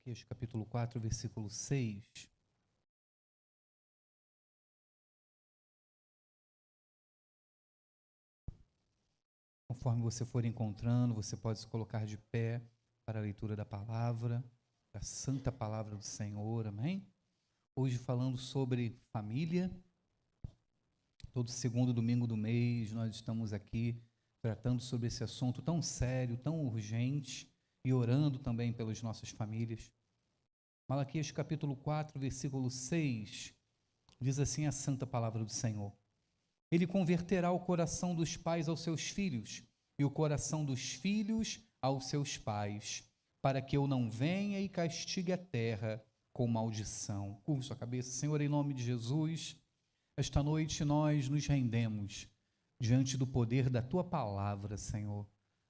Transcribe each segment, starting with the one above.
Malaquias capítulo 4, versículo 6. Conforme você for encontrando, você pode se colocar de pé para a leitura da palavra, da santa palavra do Senhor, amém? Hoje falando sobre família. Todo segundo domingo do mês nós estamos aqui tratando sobre esse assunto tão sério, tão urgente e orando também pelas nossas famílias. Malaquias capítulo 4, versículo 6, diz assim a santa palavra do Senhor: Ele converterá o coração dos pais aos seus filhos e o coração dos filhos aos seus pais, para que eu não venha e castigue a terra com maldição. Curva sua cabeça. Senhor, em nome de Jesus, esta noite nós nos rendemos diante do poder da Tua palavra, Senhor.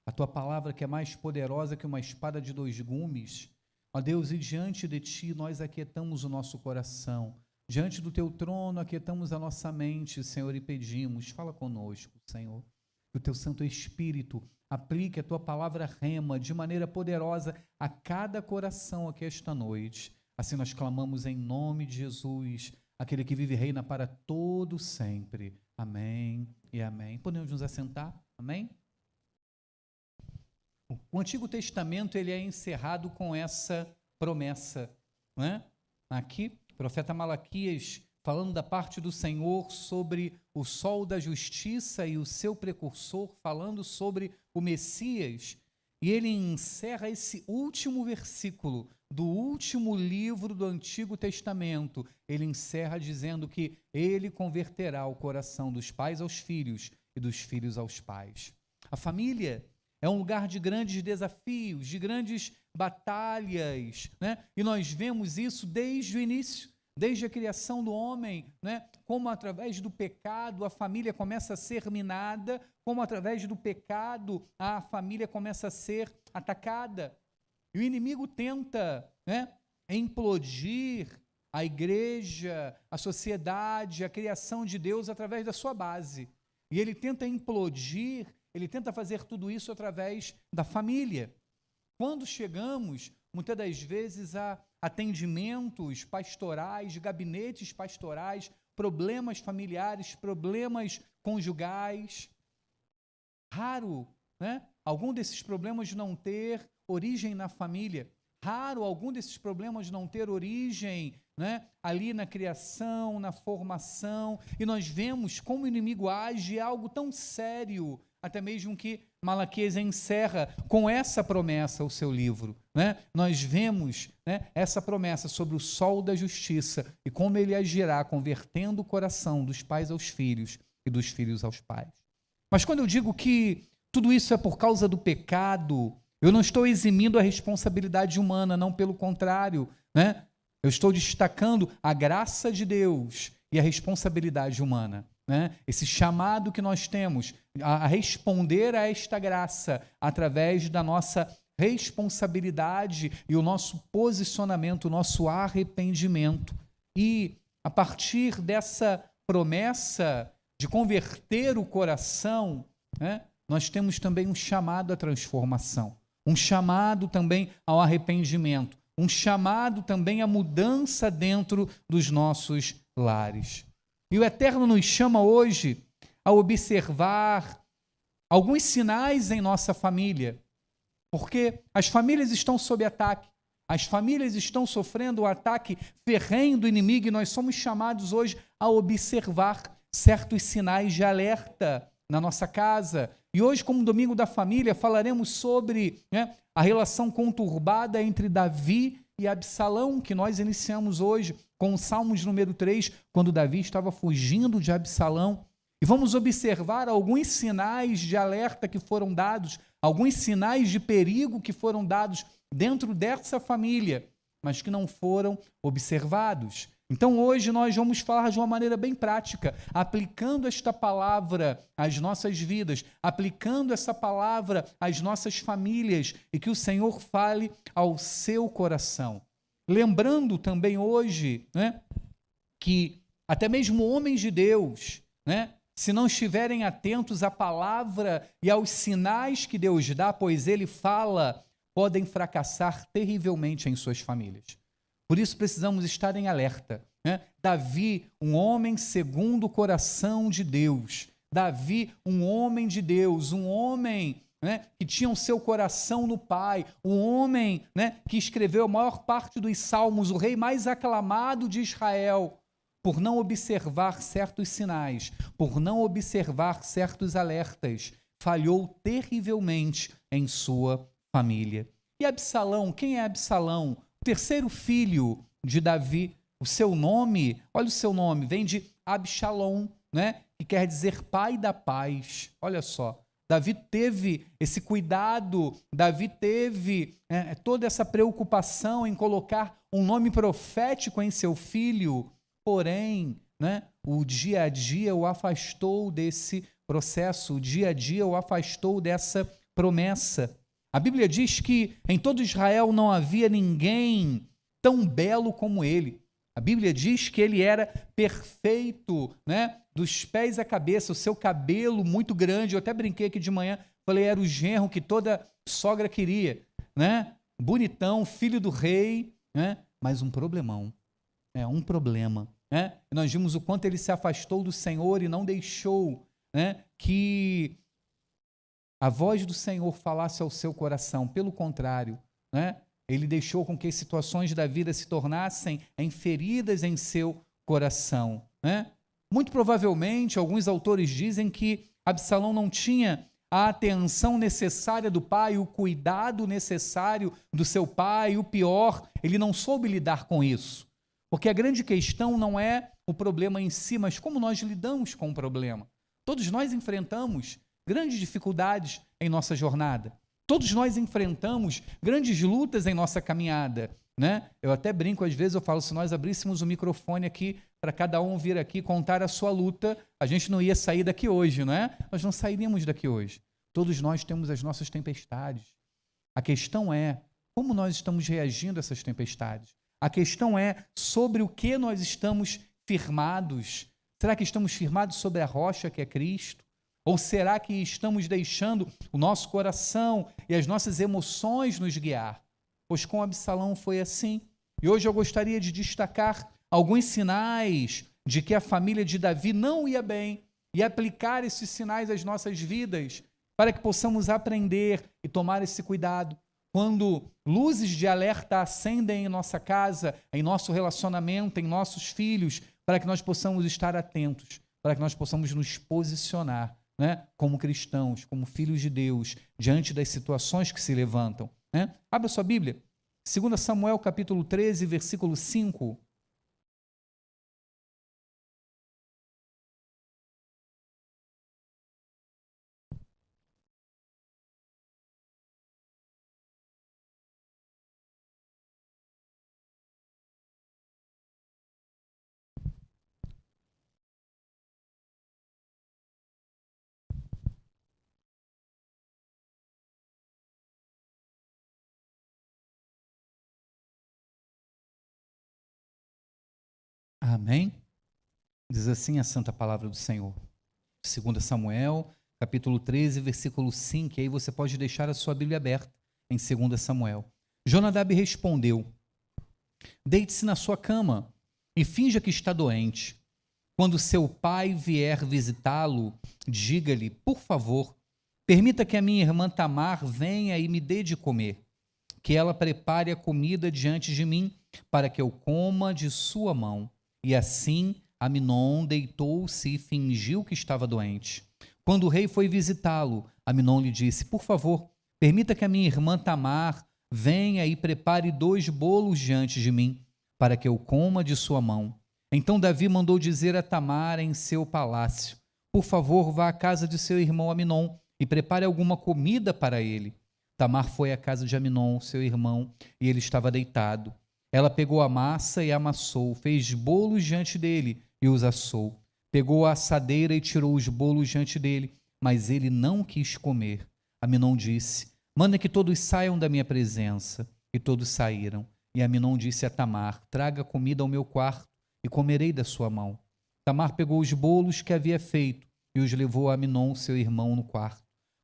A Tua palavra que é mais poderosa que uma espada de dois gumes. Ó Deus, e diante de Ti nós aquietamos o nosso coração. Diante do Teu trono aquietamos a nossa mente, Senhor, e pedimos, fala conosco, Senhor. Que o Teu Santo Espírito aplique a Tua palavra rema de maneira poderosa a cada coração aqui esta noite. Assim nós clamamos em nome de Jesus, aquele que vive e reina para todo sempre. Amém e amém. Podemos nos assentar? Amém? O Antigo Testamento ele é encerrado com essa promessa, não é? Aqui, o profeta Malaquias, falando da parte do Senhor sobre o sol da justiça e o seu precursor, falando sobre o Messias, e ele encerra esse último versículo do último livro do Antigo Testamento. Ele encerra dizendo que ele converterá o coração dos pais aos filhos e dos filhos aos pais. A família é um lugar de grandes desafios, de grandes batalhas, né? E nós vemos isso desde o início, desde a criação do homem, né? Como através do pecado a família começa a ser minada, como através do pecado a família começa a ser atacada. E o inimigo tenta, né, implodir a igreja, a sociedade, a criação de Deus através da sua base. E ele tenta implodir, ele tenta fazer tudo isso através da família. Quando chegamos, muitas das vezes, a atendimentos pastorais, gabinetes pastorais, problemas familiares, problemas conjugais, raro, né, algum desses problemas não ter origem na família, raro algum desses problemas não ter origem, né, ali na criação, na formação, e nós vemos como o inimigo age, é algo tão sério, até mesmo que Malaquias encerra com essa promessa o seu livro, né? Nós vemos, né, essa promessa sobre o sol da justiça e como ele agirá convertendo o coração dos pais aos filhos e dos filhos aos pais. Mas quando eu digo que tudo isso é por causa do pecado, eu não estou eximindo a responsabilidade humana, não, pelo contrário, né? Eu estou destacando a graça de Deus e a responsabilidade humana, né? Esse chamado que nós temos a responder a esta graça através da nossa responsabilidade e o nosso posicionamento, o nosso arrependimento. E a partir dessa promessa de converter o coração, né, nós temos também um chamado à transformação. Um chamado também ao arrependimento, um chamado também à mudança dentro dos nossos lares. E o Eterno nos chama hoje a observar alguns sinais em nossa família, porque as famílias estão sob ataque, as famílias estão sofrendo o ataque ferrenho do inimigo e nós somos chamados hoje a observar certos sinais de alerta na nossa casa. E hoje, como Domingo da Família, falaremos sobre, né, a relação conturbada entre Davi e Absalão, que nós iniciamos hoje com o Salmos número 3, quando Davi estava fugindo de Absalão. E vamos observar alguns sinais de alerta que foram dados, alguns sinais de perigo que foram dados dentro dessa família, mas que não foram observados. Então hoje nós vamos falar de uma maneira bem prática, aplicando esta palavra às nossas vidas, aplicando essa palavra às nossas famílias e que o Senhor fale ao seu coração. Lembrando também hoje, né, que até mesmo homens de Deus, né, se não estiverem atentos à palavra e aos sinais que Deus dá, pois Ele fala podem fracassar terrivelmente em suas famílias. Por isso precisamos estar em alerta, né? Davi, um homem segundo o coração de Deus. Davi, um homem de Deus, um homem, né, que tinha o seu coração no Pai, um homem, né, que escreveu a maior parte dos salmos, o rei mais aclamado de Israel, por não observar certos sinais, por não observar certos alertas, falhou terrivelmente em sua família. E Absalão, quem é Absalão? O terceiro filho de Davi. O seu nome, olha o seu nome, vem de Absalom, né? Que quer dizer pai da paz. Olha só, Davi teve esse cuidado, Davi teve toda essa preocupação em colocar um nome profético em seu filho, porém, né, o dia a dia o afastou desse processo, o dia a dia o afastou dessa promessa. A Bíblia diz que em todo Israel não havia ninguém tão belo como ele. A Bíblia diz que ele era perfeito, né? Dos pés à cabeça, o seu cabelo muito grande. Eu até brinquei aqui de manhã, falei, era o genro que toda sogra queria, né? Bonitão, filho do rei, né? Mas um problemão, um problema, né? Nós vimos o quanto ele se afastou do Senhor e não deixou, né, que a voz do Senhor falasse ao seu coração. Pelo contrário, né? Ele deixou com que situações da vida se tornassem em feridas em seu coração, né? Muito provavelmente, alguns autores dizem que Absalão não tinha a atenção necessária do pai, o cuidado necessário do seu pai, o pior, ele não soube lidar com isso. Porque a grande questão não é o problema em si, mas como nós lidamos com o problema. Todos nós enfrentamos grandes dificuldades em nossa jornada. Todos nós enfrentamos grandes lutas em nossa caminhada, né? Eu até brinco, às vezes eu falo, se nós abríssemos o microfone aqui para cada um vir aqui contar a sua luta, a gente não ia sair daqui hoje, não é? Nós não sairíamos daqui hoje. Todos nós temos as nossas tempestades. A questão é como nós estamos reagindo a essas tempestades. A questão é sobre o que nós estamos firmados. Será que estamos firmados sobre a rocha que é Cristo? Ou será que estamos deixando o nosso coração e as nossas emoções nos guiar? Pois com Absalão foi assim. E hoje eu gostaria de destacar alguns sinais de que a família de Davi não ia bem e aplicar esses sinais às nossas vidas para que possamos aprender e tomar esse cuidado. Quando luzes de alerta acendem em nossa casa, em nosso relacionamento, em nossos filhos, para que nós possamos estar atentos, para que nós possamos nos posicionar, né, como cristãos, como filhos de Deus, diante das situações que se levantam, né? Abra sua Bíblia, 2 Samuel capítulo 13, versículo 5. Amém? Diz assim a santa palavra do Senhor. 2 Samuel, capítulo 13, versículo 5, e aí você pode deixar a sua Bíblia aberta em 2 Samuel. Jonadab respondeu: deite-se na sua cama e finja que está doente. Quando seu pai vier visitá-lo, diga-lhe, por favor, permita que a minha irmã Tamar venha e me dê de comer, que ela prepare a comida diante de mim, para que eu coma de sua mão. E assim Aminon deitou-se e fingiu que estava doente. Quando o rei foi visitá-lo, Aminon lhe disse, por favor, permita que a minha irmã Tamar venha e prepare 2 bolos diante de mim, para que eu coma de sua mão. Então Davi mandou dizer a Tamar em seu palácio, por favor, vá à casa de seu irmão Aminon e prepare alguma comida para ele. Tamar foi à casa de Aminon, seu irmão, e ele estava deitado. Ela pegou a massa e amassou, fez bolos diante dele e os assou. Pegou a assadeira e tirou os bolos diante dele, mas ele não quis comer. Aminon disse, manda que todos saiam da minha presença. E todos saíram. E Aminon disse a Tamar, traga comida ao meu quarto e comerei da sua mão. Tamar pegou os bolos que havia feito e os levou a Aminon, seu irmão, no quarto.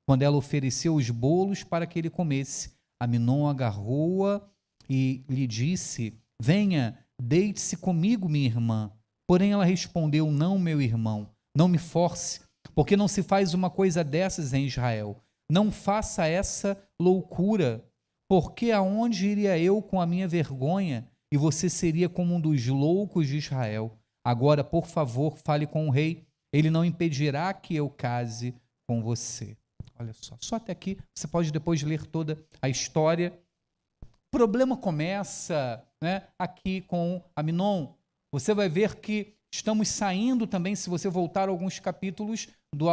Quando ela ofereceu os bolos para que ele comesse, Aminon agarrou-a e lhe disse: venha, deite-se comigo, minha irmã. Porém ela respondeu: não, meu irmão, não me force, porque não se faz uma coisa dessas em Israel. Não faça essa loucura, porque aonde iria eu com a minha vergonha, e você seria como um dos loucos de Israel. Agora, por favor, fale com o rei, ele não impedirá que eu case com você. Olha só até aqui, você pode depois ler toda a história. O problema começa, né, aqui com Aminon. Você vai ver que estamos saindo também, se você voltar alguns capítulos, do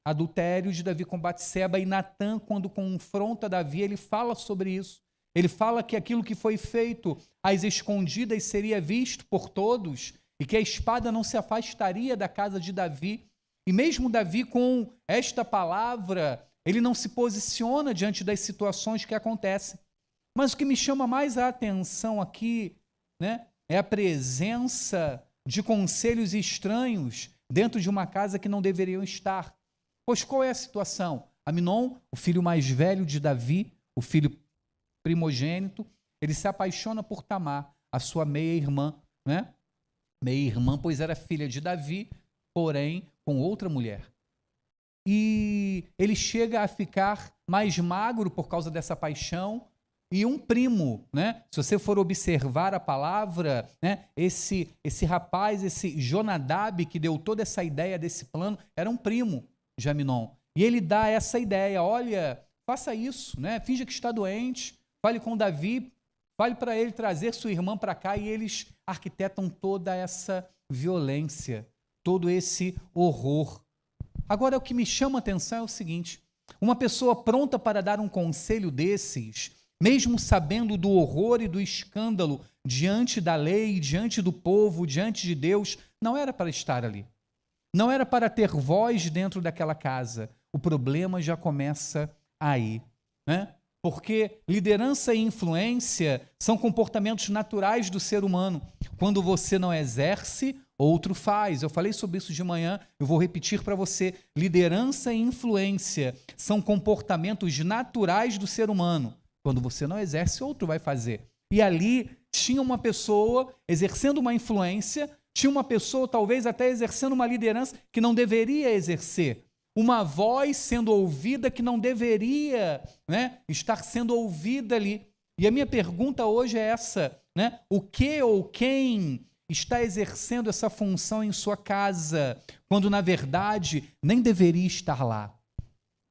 adultério de Davi com Batseba, e Natã, quando confronta Davi, ele fala sobre isso. Ele fala que aquilo que foi feito às escondidas seria visto por todos e que a espada não se afastaria da casa de Davi. E mesmo Davi, com esta palavra, ele não se posiciona diante das situações que acontecem. Mas o que me chama mais a atenção aqui, né, é a presença de conselhos estranhos dentro de uma casa que não deveriam estar. Pois qual é a situação? Aminon, o filho mais velho de Davi, o filho primogênito, ele se apaixona por Tamar, a sua meia-irmã, né? Meia-irmã, pois era filha de Davi, porém com outra mulher. E ele chega a ficar mais magro por causa dessa paixão, e um primo, né? Se você for observar a palavra, né? Esse rapaz, esse Jonadab, que deu toda essa ideia desse plano, era um primo de Aminon. E ele dá essa ideia: olha, faça isso, né? Finja que está doente, fale com Davi, fale para ele trazer sua irmã para cá, e eles arquitetam toda essa violência, todo esse horror. Agora, o que me chama a atenção é o seguinte: uma pessoa pronta para dar um conselho desses, mesmo sabendo do horror e do escândalo diante da lei, diante do povo, diante de Deus, não era para estar ali. Não era para ter voz dentro daquela casa. O problema já começa aí, né? Porque liderança e influência são comportamentos naturais do ser humano. Quando você não exerce, outro faz. Eu falei sobre isso de manhã, eu vou repetir para você. Liderança e influência são comportamentos naturais do ser humano. Quando você não exerce, outro vai fazer. E ali tinha uma pessoa exercendo uma influência, tinha uma pessoa talvez até exercendo uma liderança que não deveria exercer. Uma voz sendo ouvida que não deveria, né, estar sendo ouvida ali. E a minha pergunta hoje é essa, né? O que ou quem está exercendo essa função em sua casa, quando na verdade nem deveria estar lá?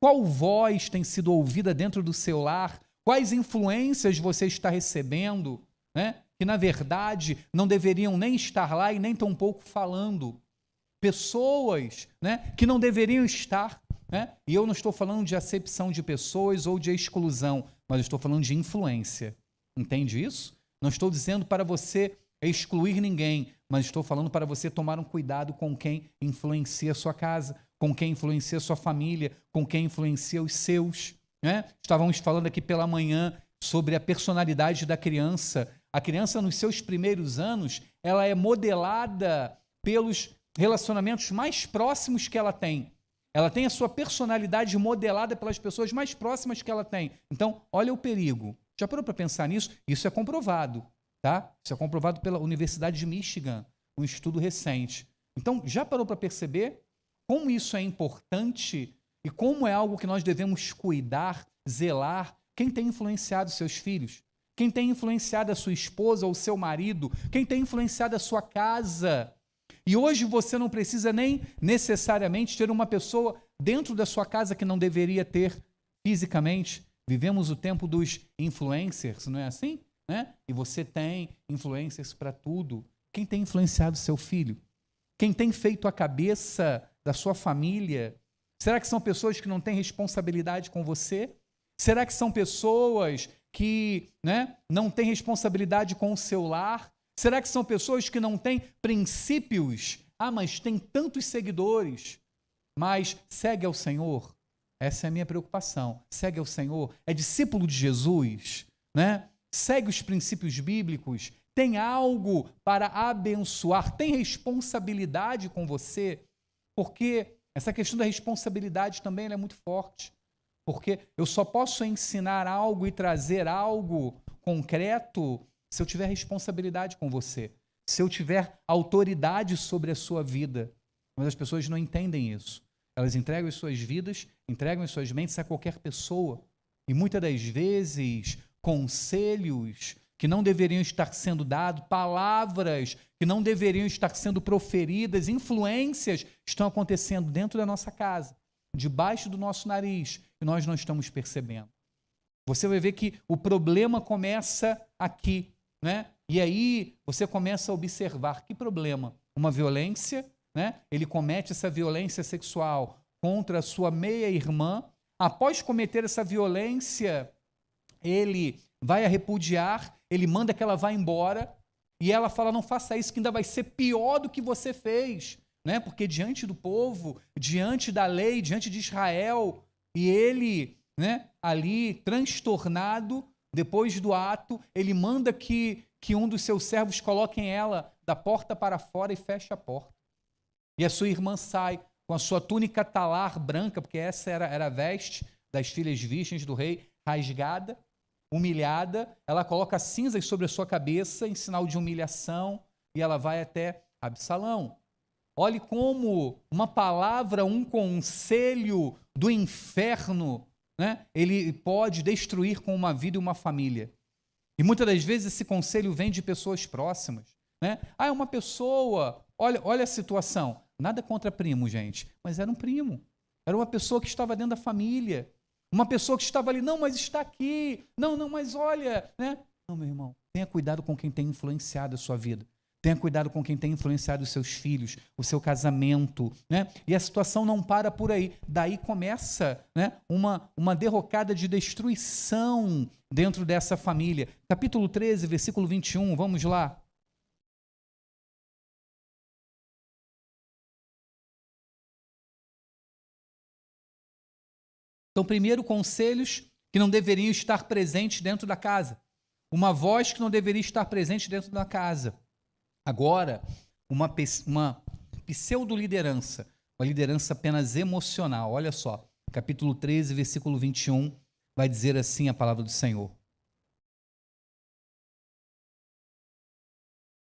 Qual voz tem sido ouvida dentro do seu lar? Quais influências você está recebendo, né, que na verdade não deveriam nem estar lá e nem tampouco falando? Pessoas, né, que não deveriam estar, né? E eu não estou falando de acepção de pessoas ou de exclusão, mas estou falando de influência. Entende isso? Não estou dizendo para você excluir ninguém, mas estou falando para você tomar um cuidado com quem influencia a sua casa, com quem influencia a sua família, com quem influencia os seus, né? Estávamos falando aqui pela manhã sobre a personalidade da criança. A criança, nos seus primeiros anos, ela é modelada pelos relacionamentos mais próximos que ela tem. Ela tem a sua personalidade modelada pelas pessoas mais próximas que ela tem. Então, olha o perigo. Já parou para pensar nisso? Isso é comprovado, tá? Isso é comprovado pela Universidade de Michigan, um estudo recente. Então, já parou para perceber como isso é importante e como é algo que nós devemos cuidar, zelar? Quem tem influenciado seus filhos? Quem tem influenciado a sua esposa ou seu marido? Quem tem influenciado a sua casa? E hoje você não precisa nem necessariamente ter uma pessoa dentro da sua casa que não deveria ter fisicamente. Vivemos o tempo dos influencers, não é assim? Né? E você tem influencers para tudo. Quem tem influenciado seu filho? Quem tem feito a cabeça da sua família? Será que são pessoas que não têm responsabilidade com você? Será que são pessoas que, né, não têm responsabilidade com o seu lar? Será que são pessoas que não têm princípios? Ah, mas tem tantos seguidores. Mas segue ao Senhor? Essa é a minha preocupação. Segue ao Senhor? É discípulo de Jesus? Né? Segue os princípios bíblicos? Tem algo para abençoar? Tem responsabilidade com você? Porque essa questão da responsabilidade também é muito forte. Porque eu só posso ensinar algo e trazer algo concreto se eu tiver responsabilidade com você, se eu tiver autoridade sobre a sua vida. Mas as pessoas não entendem isso. Elas entregam as suas vidas, entregam as suas mentes a qualquer pessoa. E muitas das vezes, conselhos que não deveriam estar sendo dados, palavras que não deveriam estar sendo proferidas, influências estão acontecendo dentro da nossa casa, debaixo do nosso nariz, e nós não estamos percebendo. Você vai ver que o problema começa aqui, né? E aí você começa a observar que problema? Uma violência, né? Ele comete essa violência sexual contra a sua meia-irmã. Após cometer essa violência, ele vai a repudiar, ele manda que ela vá embora, e ela fala, não faça isso, que ainda vai ser pior do que você fez, né? Porque diante do povo, diante da lei, diante de Israel, e ele, né, ali transtornado, depois do ato, ele manda que um dos seus servos coloque ela da porta para fora e feche a porta. E a sua irmã sai com a sua túnica talar branca, porque essa era a veste das filhas virgens do rei, rasgada, humilhada, ela coloca cinzas sobre a sua cabeça em sinal de humilhação e ela vai até Absalão. Olhe como uma palavra, um conselho do inferno, né, ele pode destruir com uma vida e uma família. E muitas das vezes esse conselho vem de pessoas próximas, né? Ah, é uma pessoa, olha a situação. Nada contra primo, gente, mas era um primo. Era uma pessoa que estava dentro da família. Uma pessoa que estava ali, não, mas está aqui. Não, mas olha, né? Não, meu irmão, tenha cuidado com quem tem influenciado a sua vida. Tenha cuidado com quem tem influenciado os seus filhos, o seu casamento, né? E a situação não para por aí. Daí começa, né, uma derrocada de destruição dentro dessa família. Capítulo 13, versículo 21, vamos lá. Então, primeiro, conselhos que não deveriam estar presentes dentro da casa. Uma voz que não deveria estar presente dentro da casa. Agora, uma pseudo-liderança, uma liderança apenas emocional. Olha só, capítulo 13, versículo 21, vai dizer assim a palavra do Senhor.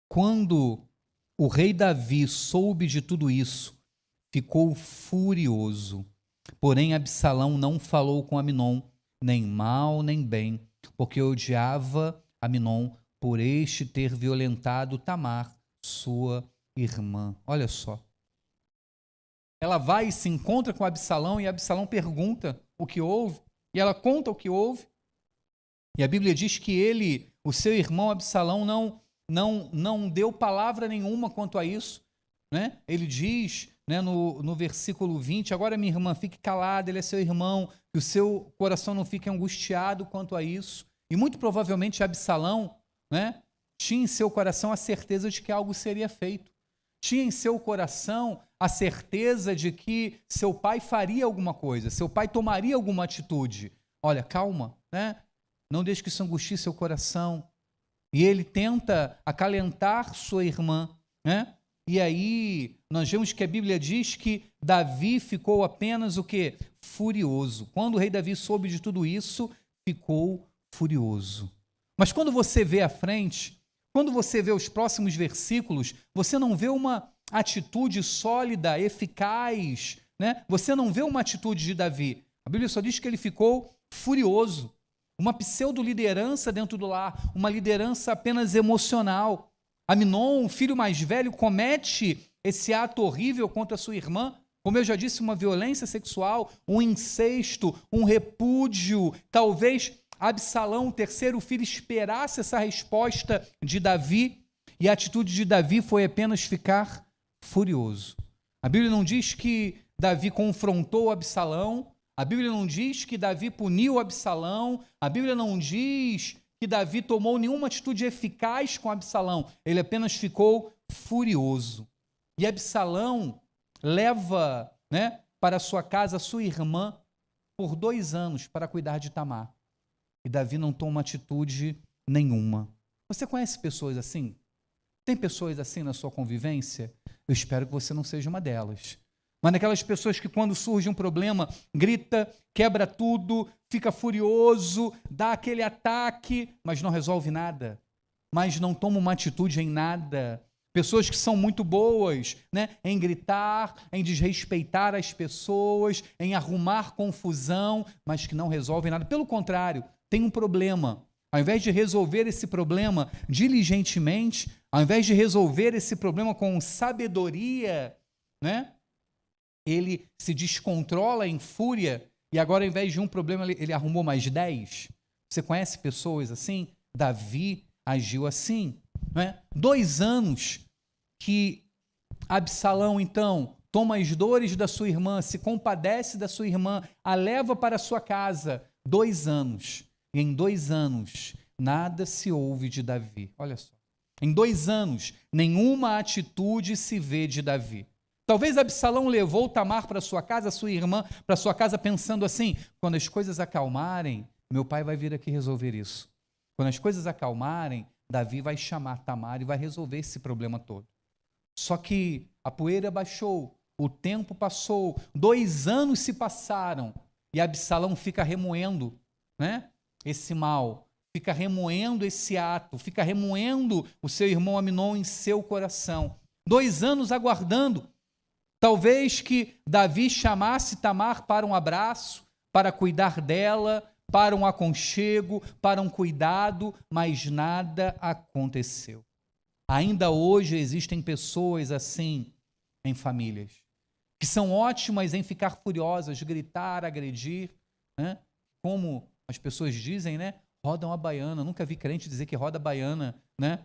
Quando o rei Davi soube de tudo isso, ficou furioso. Porém, Absalão não falou com Amnon, nem mal nem bem, porque odiava Amnon por este ter violentado Tamar, sua irmã. Olha só. Ela vai e se encontra com Absalão, e Absalão pergunta o que houve, e ela conta o que houve. E a Bíblia diz que ele, o seu irmão Absalão, não deu palavra nenhuma quanto a isso, né? Ele diz, né, no versículo 20, agora minha irmã, fique calada, ele é seu irmão, que o seu coração não fique angustiado quanto a isso. E muito provavelmente Absalão, né, tinha em seu coração a certeza de que algo seria feito. Tinha em seu coração a certeza de que seu pai faria alguma coisa, seu pai tomaria alguma atitude. Olha, calma, né? Não deixe que isso angustie seu coração. E ele tenta acalentar sua irmã, né? E aí nós vemos que a Bíblia diz que Davi ficou apenas o quê? Furioso. Quando o rei Davi soube de tudo isso, ficou furioso. Mas quando você vê à frente, quando você vê os próximos versículos, você não vê uma atitude sólida, eficaz, né? Você não vê uma atitude de Davi. A Bíblia só diz que ele ficou furioso. Uma pseudo-liderança dentro do lar, uma liderança apenas emocional. Amnon, o filho mais velho, comete esse ato horrível contra sua irmã, como eu já disse, uma violência sexual, um incesto, um repúdio. Talvez Absalão, o terceiro filho, esperasse essa resposta de Davi, e a atitude de Davi foi apenas ficar furioso. A Bíblia não diz que Davi confrontou Absalão, a Bíblia não diz que Davi puniu Absalão, a Bíblia não diz que Davi tomou nenhuma atitude eficaz com Absalão, ele apenas ficou furioso. E Absalão leva, né, para sua casa a sua irmã por 2 anos para cuidar de Tamar. E Davi não toma atitude nenhuma. Você conhece pessoas assim? Tem pessoas assim na sua convivência? Eu espero que você não seja uma delas. mas daquelas pessoas que quando surge um problema, grita, quebra tudo, fica furioso, dá aquele ataque, mas não resolve nada, mas não toma uma atitude em nada. Pessoas que são muito boas, né, em gritar, em desrespeitar as pessoas, em arrumar confusão, mas que não resolvem nada. Pelo contrário, tem um problema. Ao invés de resolver esse problema diligentemente, ao invés de resolver esse problema com sabedoria, né, ele se descontrola em fúria e agora, ao invés de um problema, ele arrumou mais 10. Você conhece pessoas assim? Davi agiu assim. Não é? 2 anos que Absalão, então, toma as dores da sua irmã, se compadece da sua irmã, a leva para a sua casa. 2 anos. E em 2 anos, nada se ouve de Davi. Olha só. Em 2 anos, nenhuma atitude se vê de Davi. Talvez Absalão levou Tamar para sua casa, sua irmã para sua casa, pensando assim: quando as coisas acalmarem, meu pai vai vir aqui resolver isso. Quando as coisas acalmarem, Davi vai chamar Tamar e vai resolver esse problema todo. Só que a poeira baixou, o tempo passou, 2 anos se passaram e Absalão fica remoendo, né, esse mal, fica remoendo esse ato, fica remoendo o seu irmão Aminon em seu coração. 2 anos aguardando. Talvez que Davi chamasse Tamar para um abraço, para cuidar dela, para um aconchego, para um cuidado, mas nada aconteceu. Ainda hoje existem pessoas assim em famílias, que são ótimas em ficar furiosas, gritar, agredir, né? Como as pessoas dizem, né? Rodam a baiana. Nunca vi crente dizer que roda a baiana, né?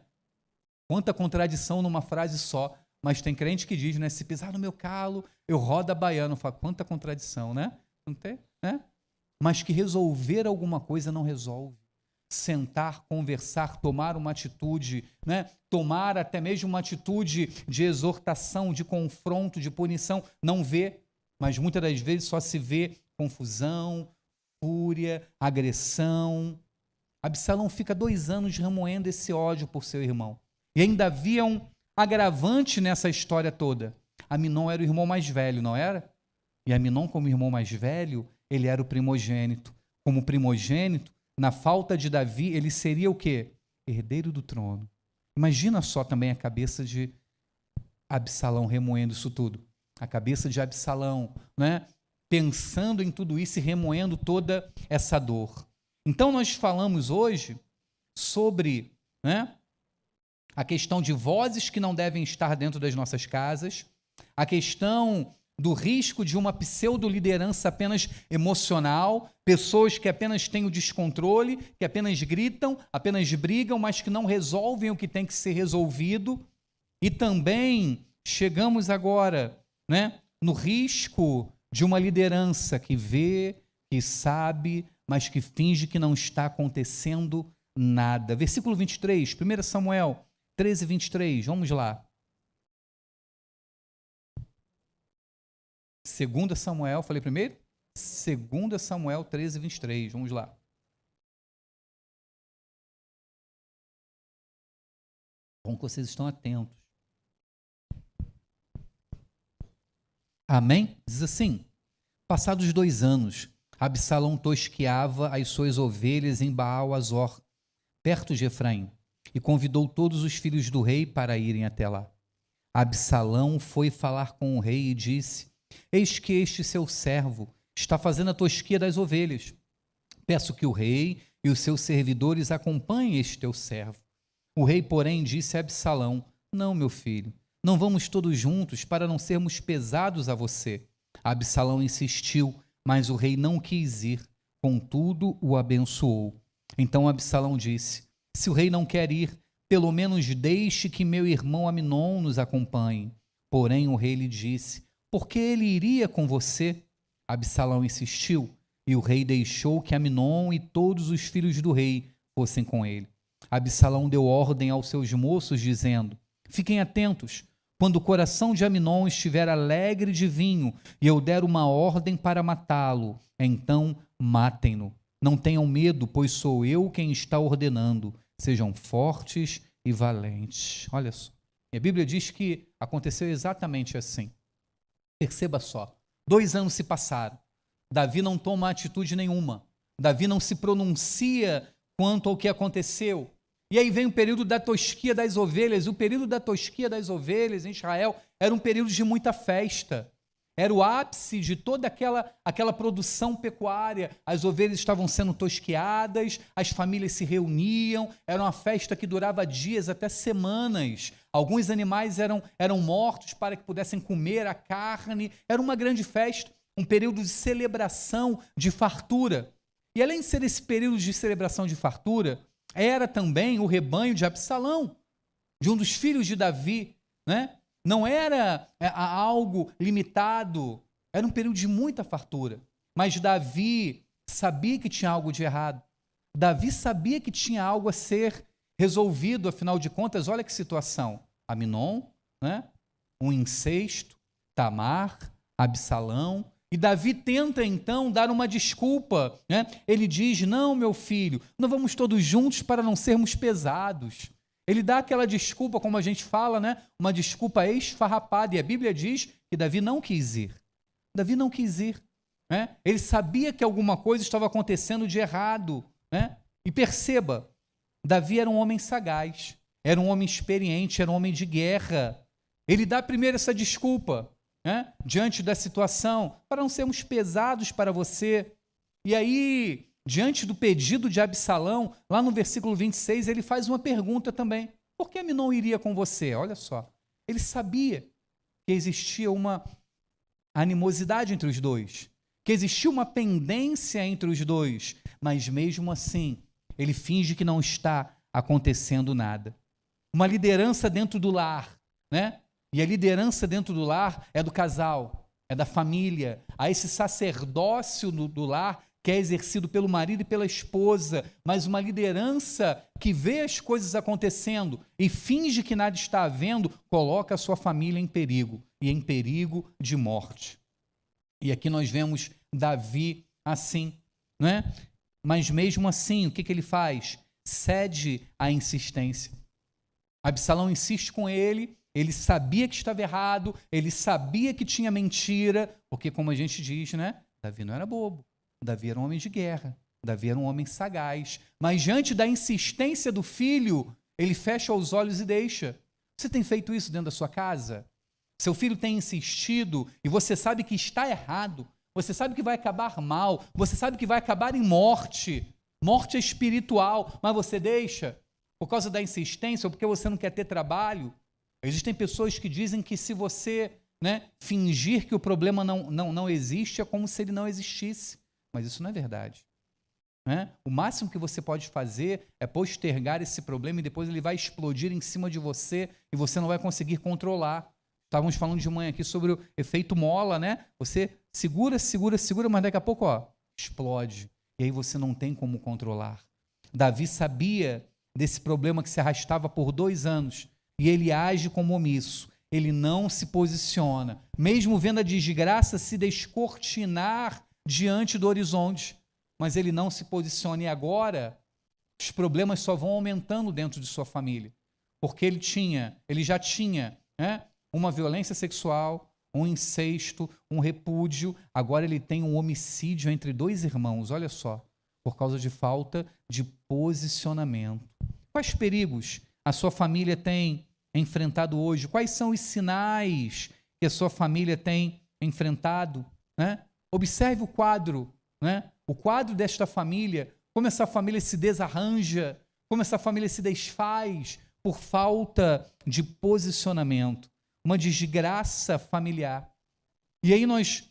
Quanta contradição numa frase só. Mas tem crente que diz, né? Se pisar no meu calo, eu rodo a baiana. Fala, quanta contradição, né? Não tem, né? Mas que resolver alguma coisa não resolve. Sentar, conversar, tomar uma atitude, né? Tomar até mesmo uma atitude de exortação, de confronto, de punição, não vê, mas muitas das vezes só se vê confusão, fúria, agressão. Absalão fica 2 anos remoendo esse ódio por seu irmão. E ainda havia um agravante nessa história toda. Aminon era o irmão mais velho, não era? E Aminon, como irmão mais velho, ele era o primogênito. Como primogênito, na falta de Davi, ele seria o quê? Herdeiro do trono. Imagina só também a cabeça de Absalão remoendo isso tudo. A cabeça de Absalão, né? Pensando em tudo isso e remoendo toda essa dor. Então nós falamos hoje sobre, né, a questão de vozes que não devem estar dentro das nossas casas, a questão do risco de uma pseudo-liderança apenas emocional, pessoas que apenas têm o descontrole, que apenas gritam, apenas brigam, mas que não resolvem o que tem que ser resolvido. E também chegamos agora, né, no risco de uma liderança que vê, que sabe, mas que finge que não está acontecendo nada. Versículo 23, 1 Samuel 13, 23, vamos lá. 2 Samuel, falei primeiro? 2 Samuel 13, 23, vamos lá. Bom que vocês estão atentos. Amém? Diz assim: passados 2 anos, Absalão tosqueava as suas ovelhas em Baal-Azor, perto de Efraim, e convidou todos os filhos do rei para irem até lá. Absalão foi falar com o rei e disse: eis que este seu servo está fazendo a tosquia das ovelhas. Peço que o rei e os seus servidores acompanhem este teu servo. O rei, porém, disse a Absalão: não, meu filho, não vamos todos juntos para não sermos pesados a você. Absalão insistiu, mas o rei não quis ir, contudo o abençoou. Então Absalão disse: se o rei não quer ir, pelo menos deixe que meu irmão Aminon nos acompanhe. Porém o rei lhe disse: por que ele iria com você? Absalão insistiu, e o rei deixou que Aminon e todos os filhos do rei fossem com ele. Absalão deu ordem aos seus moços, dizendo: fiquem atentos, quando o coração de Aminon estiver alegre de vinho, e eu der uma ordem para matá-lo, então matem-no. Não tenham medo, pois sou eu quem está ordenando. Sejam fortes e valentes. Olha só. E a Bíblia diz que aconteceu exatamente assim. Perceba só, 2 anos se passaram. Davi não toma atitude nenhuma. Davi não se pronuncia quanto ao que aconteceu. E aí vem o período da tosquia das ovelhas. O período da tosquia das ovelhas em Israel era um período de muita festa. Era o ápice de toda aquela produção pecuária. As ovelhas estavam sendo tosqueadas, as famílias se reuniam, era uma festa que durava dias, até semanas. Alguns animais eram mortos para que pudessem comer a carne. Era uma grande festa, um período de celebração, de fartura. E além de ser esse período de celebração de fartura, era também o rebanho de Absalão, de um dos filhos de Davi, né? Não era algo limitado, era um período de muita fartura. Mas Davi sabia que tinha algo de errado. Davi sabia que tinha algo a ser resolvido, afinal de contas, olha que situação. Aminon, né? Um incesto, Tamar, Absalão. E Davi tenta, então, dar uma desculpa, né? Ele diz, não, meu filho, nós vamos todos juntos para não sermos pesados. Ele dá aquela desculpa, como a gente fala, né? Uma desculpa esfarrapada. E a Bíblia diz que Davi não quis ir. Davi não quis ir. Né? Ele sabia que alguma coisa estava acontecendo de errado. Né? E perceba, Davi era um homem sagaz, era um homem experiente, era um homem de guerra. Ele dá primeiro essa desculpa, né? Diante da situação, para não sermos pesados para você. E aí, diante do pedido de Absalão, lá no versículo 26, ele faz uma pergunta também. Por que Aminon iria com você? Olha só. Ele sabia que existia uma animosidade entre os dois, que existia uma pendência entre os dois, mas mesmo assim, ele finge que não está acontecendo nada. Uma liderança dentro do lar, né? E a liderança dentro do lar é do casal, é da família. Há esse sacerdócio do lar que é exercido pelo marido e pela esposa, mas uma liderança que vê as coisas acontecendo e finge que nada está havendo, coloca a sua família em perigo, e em perigo de morte. E aqui nós vemos Davi assim, né? Mas mesmo assim, o que ele faz? Cede à insistência. Absalão insiste com ele, ele sabia que estava errado, ele sabia que tinha mentira, porque como a gente diz, né? Davi não era bobo. Davi era um homem de guerra, Davi era um homem sagaz, mas diante da insistência do filho, ele fecha os olhos e deixa. Você tem feito isso dentro da sua casa? Seu filho tem insistido e você sabe que está errado, você sabe que vai acabar mal, você sabe que vai acabar em morte, morte espiritual, mas você deixa por causa da insistência ou porque você não quer ter trabalho. Existem pessoas que dizem que se você, né, fingir que o problema não existe, é como se ele não existisse. Mas isso não é verdade. Né? O máximo que você pode fazer é postergar esse problema e depois ele vai explodir em cima de você e você não vai conseguir controlar. Estávamos falando de manhã aqui sobre o efeito mola, né? Você segura, mas daqui a pouco, explode. E aí você não tem como controlar. Davi sabia desse problema que se arrastava por 2 anos e ele age como omisso. Ele não se posiciona. Mesmo vendo a desgraça se descortinar diante do horizonte, mas ele não se posiciona. E agora, os problemas só vão aumentando dentro de sua família, porque ele já tinha, né, uma violência sexual, um incesto, um repúdio, agora ele tem um homicídio entre 2 irmãos, olha só, por causa de falta de posicionamento. Quais perigos a sua família tem enfrentado hoje? Quais são os sinais que a sua família tem enfrentado, né? Observe o quadro, né? O quadro desta família, como essa família se desarranja, como essa família se desfaz por falta de posicionamento, uma desgraça familiar. E aí nós,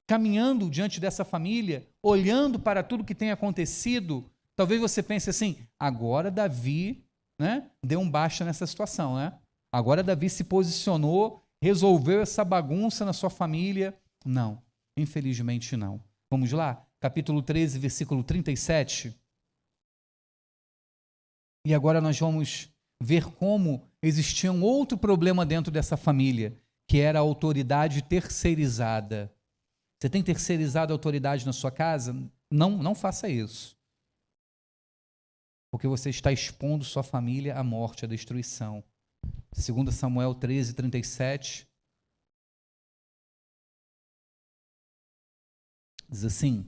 caminhando diante dessa família, olhando para tudo que tem acontecido, talvez você pense assim, agora Davi, né, deu um baixa nessa situação, né? Agora Davi se posicionou, resolveu essa bagunça na sua família. Não. Infelizmente não. Vamos lá? Capítulo 13, versículo 37. E agora nós vamos ver como existia um outro problema dentro dessa família, que era a autoridade terceirizada. Você tem terceirizado a autoridade na sua casa? Não faça isso. Porque você está expondo sua família à morte, à destruição. 2 Samuel 13, 37. Diz assim: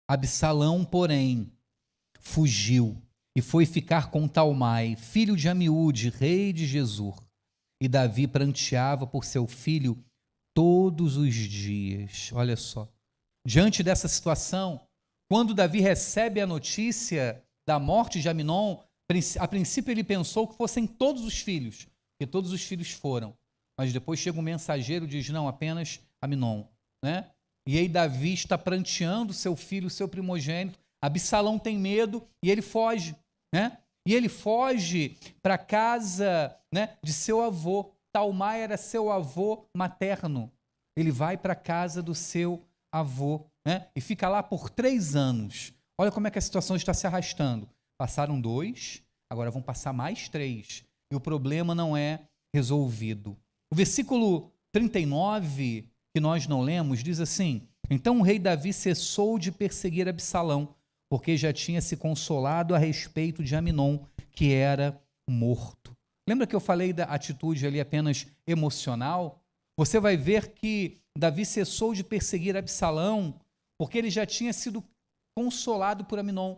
Absalão, porém, fugiu e foi ficar com Talmai, filho de Amiúde, rei de Gesur. E Davi pranteava por seu filho todos os dias. Olha só. Diante dessa situação, quando Davi recebe a notícia da morte de Aminon, a princípio ele pensou que fossem todos os filhos, porque todos os filhos foram. Mas depois chega um mensageiro e diz: não, apenas Aminon, né? E aí Davi está pranteando seu filho, seu primogênito. Absalão tem medo e ele foge, né? E ele foge para a casa, né, de seu avô. Talmai era seu avô materno. Ele vai para a casa do seu avô, né? E fica lá por 3 anos. Olha como é que a situação está se arrastando. Passaram 2, agora vão passar mais 3. E o problema não é resolvido. O versículo 39, que nós não lemos, diz assim: então o rei Davi cessou de perseguir Absalão, porque já tinha se consolado a respeito de Aminon, que era morto. Lembra que eu falei da atitude ali apenas emocional? Você vai ver que Davi cessou de perseguir Absalão, porque ele já tinha sido consolado por Aminon.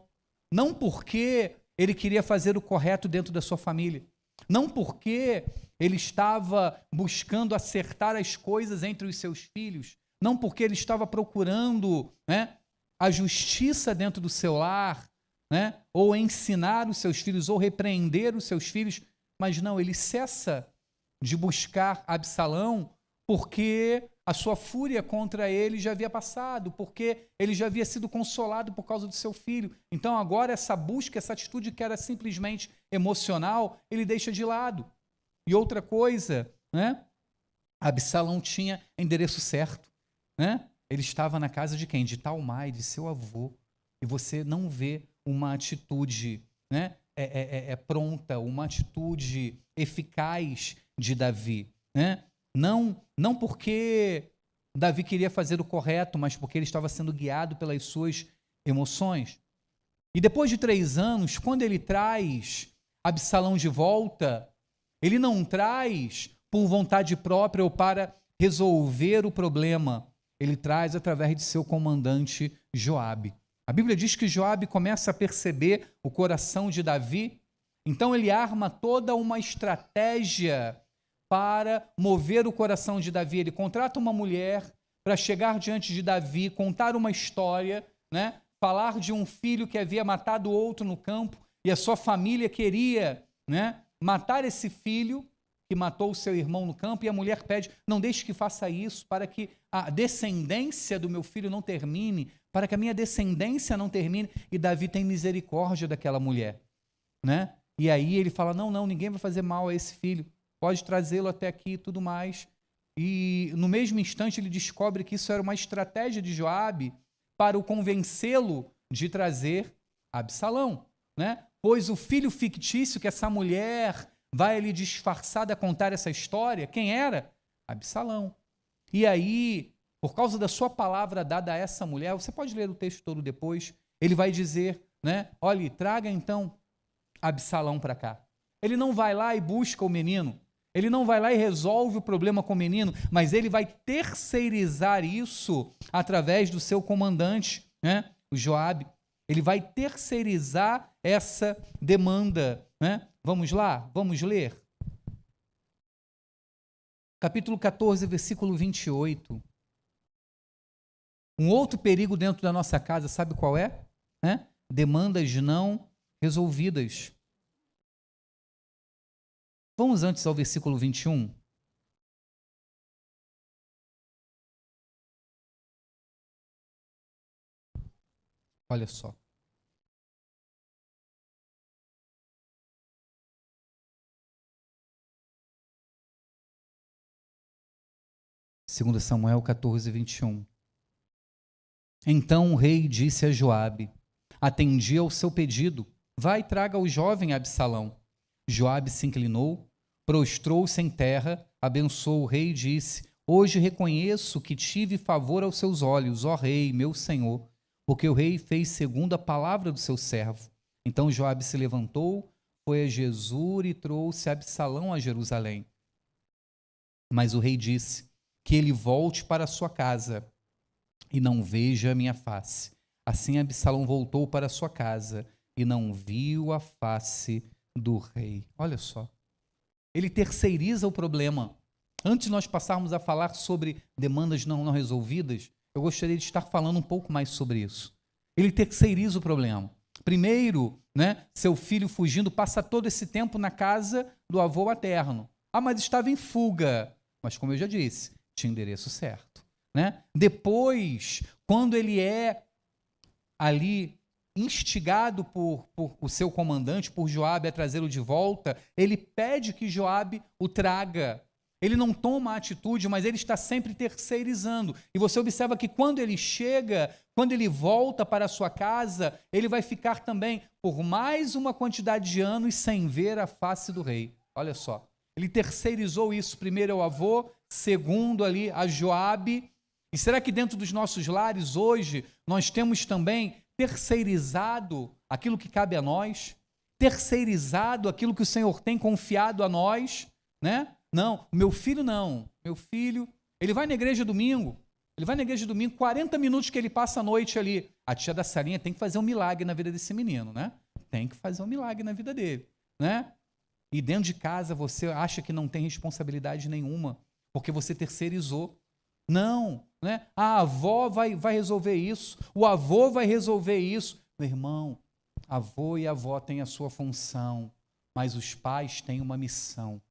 Não porque ele queria fazer o correto dentro da sua família. Não porque ele estava buscando acertar as coisas entre os seus filhos. Não porque ele estava procurando, né, a justiça dentro do seu lar, né, ou ensinar os seus filhos, ou repreender os seus filhos. Mas não, ele cessa de buscar Absalão porque a sua fúria contra ele já havia passado, porque ele já havia sido consolado por causa do seu filho. Então agora essa busca, essa atitude que era simplesmente emocional, ele deixa de lado. E outra coisa, né? Absalão tinha endereço certo, né? Ele estava na casa de quem? De Talmai, de seu avô. E você não vê uma atitude, né, pronta, uma atitude eficaz de Davi, né? Não porque Davi queria fazer o correto, mas porque ele estava sendo guiado pelas suas emoções. E depois de 3 anos, quando ele traz Absalão de volta, ele não traz por vontade própria ou para resolver o problema. Ele traz através de seu comandante Joabe. A Bíblia diz que Joabe começa a perceber o coração de Davi, então ele arma toda uma estratégia para mover o coração de Davi. Ele contrata uma mulher para chegar diante de Davi, contar uma história, né? Falar de um filho que havia matado outro no campo e a sua família queria, né, matar esse filho que matou o seu irmão no campo, e a mulher pede: não deixe que faça isso, para que a descendência do meu filho não termine, para que a minha descendência não termine. E Davi tem misericórdia daquela mulher, né? E aí ele fala: não, ninguém vai fazer mal a esse filho, pode trazê-lo até aqui e tudo mais. E no mesmo instante ele descobre que isso era uma estratégia de Joabe para o convencê-lo de trazer Absalão, né? Pois o filho fictício que essa mulher vai ali disfarçada a contar essa história, quem era? Absalão. E aí, por causa da sua palavra dada a essa mulher, você pode ler o texto todo depois, ele vai dizer, né? Olhe, traga então Absalão para cá. Ele não vai lá e busca o menino, ele não vai lá e resolve o problema com o menino, mas ele vai terceirizar isso através do seu comandante, né? O Joabe. Ele vai terceirizar essa demanda, né? Vamos lá, vamos ler. Capítulo 14, versículo 28. Um outro perigo dentro da nossa casa, sabe qual é? Demandas não resolvidas. Vamos antes ao versículo 21. Olha só. Segundo Samuel 14, 21. Então o rei disse a Joabe: atendi ao seu pedido, vai e traga o jovem Absalão. Joabe se inclinou, prostrou-se em terra, abençoou o rei e disse: hoje reconheço que tive favor aos seus olhos, ó rei, meu senhor, porque o rei fez segundo a palavra do seu servo. Então Joabe se levantou, foi a Gesur e trouxe Absalão a Jerusalém. Mas o rei disse: que ele volte para a sua casa, e não veja a minha face. Assim Absalão voltou para sua casa e não viu a face do rei. Olha só, ele terceiriza o problema. Antes de nós passarmos a falar sobre demandas não resolvidas, eu gostaria de estar falando um pouco mais sobre isso. Ele terceiriza o problema. Primeiro, seu filho fugindo, passa todo esse tempo na casa do avô materno. Ah, mas estava em fuga. Mas como eu já disse, tinha endereço certo. Depois, quando ele é ali instigado por o seu comandante, por Joabe, a trazê-lo de volta, ele pede que Joabe o traga. Ele não toma a atitude, mas ele está sempre terceirizando. E você observa que quando ele chega, quando ele volta para a sua casa, ele vai ficar também por mais uma quantidade de anos sem ver a face do rei. Olha só, ele terceirizou isso primeiro ao avô, segundo ali a Joabe. E será que dentro dos nossos lares hoje nós temos também terceirizado aquilo que cabe a nós? Terceirizado aquilo que o Senhor tem confiado a nós, Não, o meu filho não. Meu filho, ele vai na igreja domingo. 40 minutos que ele passa a noite ali. A tia da salinha tem que fazer um milagre na vida desse menino, Tem que fazer um milagre na vida dele, E dentro de casa você acha que não tem responsabilidade nenhuma, porque você terceirizou. Não, A avó vai resolver isso, o avô vai resolver isso. Meu irmão, avô e avó têm a sua função, mas os pais têm uma missão.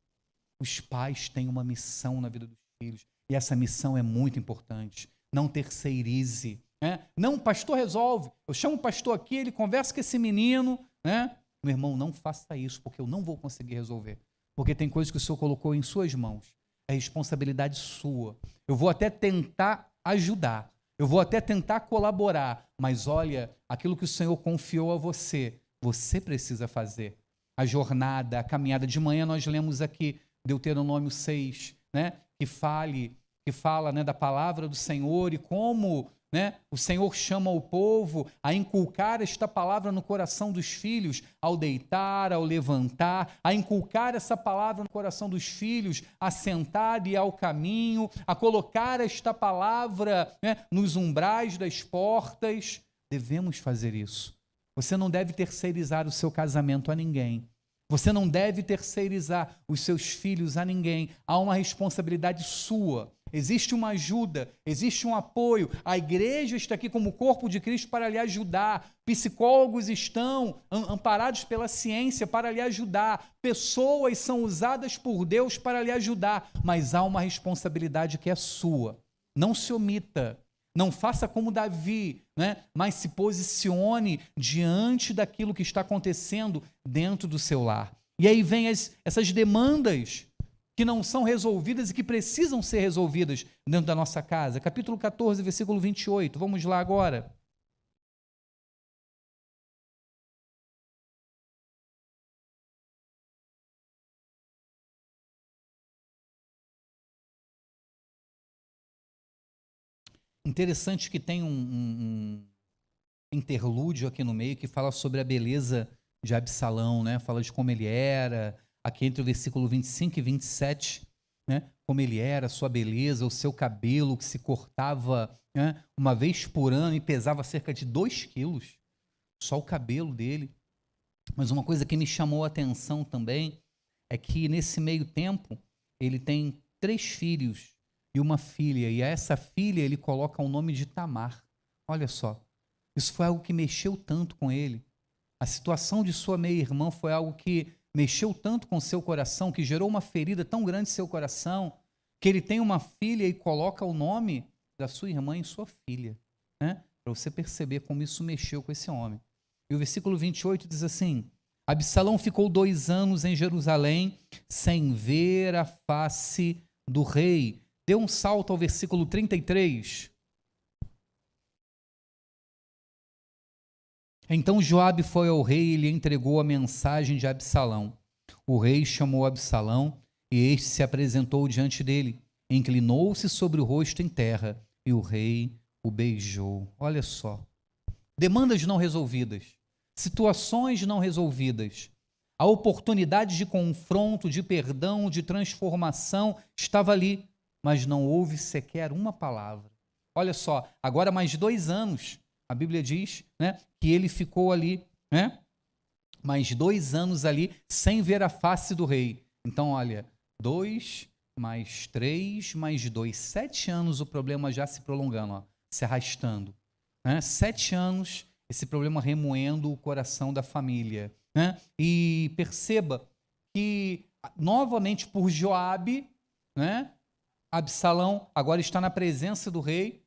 Os pais têm uma missão na vida dos filhos, e essa missão é muito importante. Não terceirize. Não, o pastor resolve. Eu chamo o pastor aqui, ele conversa com esse menino. Meu irmão, não faça isso, porque eu não vou conseguir resolver. Porque tem coisas que o Senhor colocou em suas mãos. É responsabilidade sua. Eu vou até tentar ajudar, eu vou até tentar colaborar, mas olha, aquilo que o Senhor confiou a você, você precisa fazer. A jornada, a caminhada. De manhã nós lemos aqui Deuteronômio 6, que fala da palavra do Senhor e como o Senhor chama o povo a inculcar esta palavra no coração dos filhos, ao deitar, ao levantar, a inculcar essa palavra no coração dos filhos, a sentar e ao caminho, a colocar esta palavra nos umbrais das portas. Devemos fazer isso. Você não deve terceirizar o seu casamento a ninguém. Você não deve terceirizar os seus filhos a ninguém. Há uma responsabilidade sua. Existe uma ajuda, existe um apoio. A igreja está aqui como corpo de Cristo para lhe ajudar. Psicólogos estão amparados pela ciência para lhe ajudar. Pessoas são usadas por Deus para lhe ajudar. Mas há uma responsabilidade que é sua. Não se omita. Não faça como Davi, mas se posicione diante daquilo que está acontecendo dentro do seu lar. E aí vem essas demandas que não são resolvidas e que precisam ser resolvidas dentro da nossa casa. Capítulo 14, versículo 28. Vamos lá agora. Interessante que tem um interlúdio aqui no meio que fala sobre a beleza de Absalão, fala de como ele era, aqui entre o versículo 25 e 27, como ele era, sua beleza, o seu cabelo que se cortava uma vez por ano e pesava cerca de 2 quilos, só o cabelo dele. Mas uma coisa que me chamou a atenção também é que nesse meio tempo ele tem 3 filhos e uma filha, e a essa filha ele coloca o nome de Tamar. Olha só, isso foi algo que mexeu tanto com ele. A situação de sua meia-irmã foi algo que mexeu tanto com seu coração, que gerou uma ferida tão grande em seu coração, que ele tem uma filha e coloca o nome da sua irmã em sua filha, para você perceber como isso mexeu com esse homem. E o versículo 28 diz assim: Absalão ficou 2 anos em Jerusalém sem ver a face do rei. Dê um salto ao versículo 33. Então Joabe foi ao rei e lhe entregou a mensagem de Absalão. O rei chamou Absalão e este se apresentou diante dele. Inclinou-se sobre o rosto em terra e o rei o beijou. Olha só. Demandas não resolvidas, situações não resolvidas. A oportunidade de confronto, de perdão, de transformação estava ali, mas não houve sequer uma palavra. olha só, agora mais 2 anos, a Bíblia diz, né, que ele ficou ali, né, mais 2 anos ali, sem ver a face do rei. Então, olha, 2 mais 3 mais 2, 7 anos o problema já se prolongando, ó, se arrastando. Né? 7 anos, esse problema remoendo o coração da família. Né? E perceba que, novamente por Joabe, né, Absalão agora está na presença do rei.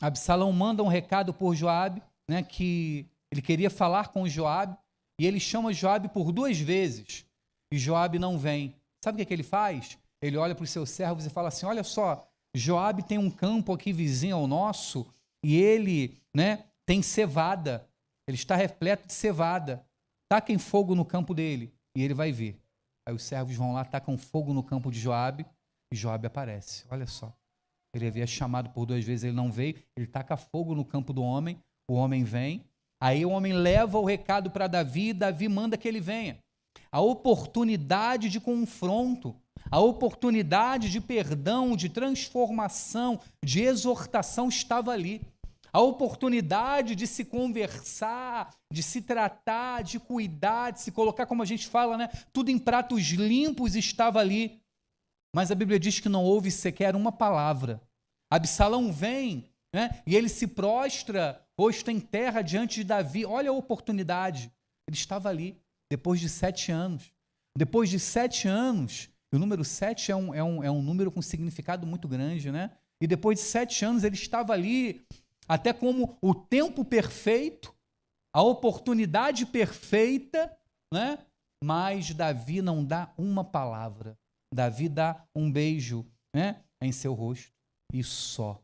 Absalão manda um recado por Joabe, né, que ele queria falar com Joabe, e ele chama Joabe por 2 vezes, e Joabe não vem. Sabe o que ele faz? Ele olha para os seus servos e fala assim, olha só, Joabe tem um campo aqui vizinho ao nosso, e ele, né, tem cevada, ele está repleto de cevada, taquem fogo no campo dele, e ele vai ver. Aí os servos vão lá, tacam fogo no campo de Joabe, e Joabe aparece, olha só. Ele havia chamado por 2 vezes, ele não veio, ele taca fogo no campo do homem, o homem vem, aí o homem leva o recado para Davi, Davi manda que ele venha. A oportunidade de confronto, a oportunidade de perdão, de transformação, de exortação estava ali. A oportunidade de se conversar, de se tratar, de cuidar, de se colocar, como a gente fala, né, tudo em pratos limpos estava ali. Mas a Bíblia diz que não houve sequer uma palavra. Absalão vem, né, e ele se prostra, posto em terra diante de Davi. Olha a oportunidade. Ele estava ali, depois de 7 anos. Depois de 7 anos, o número 7 é um número com significado muito grande, né? E depois de 7 anos ele estava ali, até como o tempo perfeito, a oportunidade perfeita, né? Mas Davi não dá uma palavra. Davi dá um beijo, né, em seu rosto e só.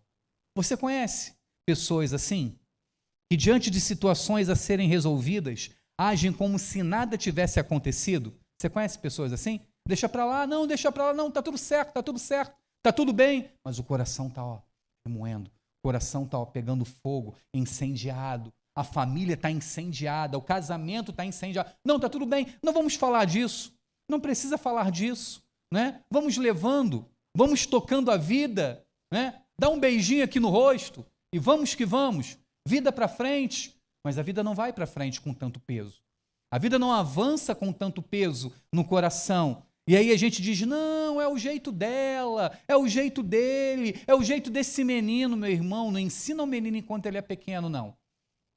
Você conhece pessoas assim? Que diante de situações a serem resolvidas, agem como se nada tivesse acontecido? Você conhece pessoas assim? Deixa para lá, não, tá tudo certo, tá tudo bem. Mas o coração tá, ó, remoendo. O coração tá, ó, pegando fogo, incendiado. A família tá incendiada, o casamento tá incendiado. Não, tá tudo bem, não vamos falar disso. Não precisa falar disso. Né? Vamos levando, vamos tocando a vida, né? Dá um beijinho aqui no rosto e vamos que vamos, vida para frente. Mas a vida não vai para frente com tanto peso. A vida não avança com tanto peso no coração. E aí a gente diz, não, é o jeito dela, é o jeito dele, é o jeito desse menino, meu irmão. Não ensina o menino enquanto ele é pequeno, não.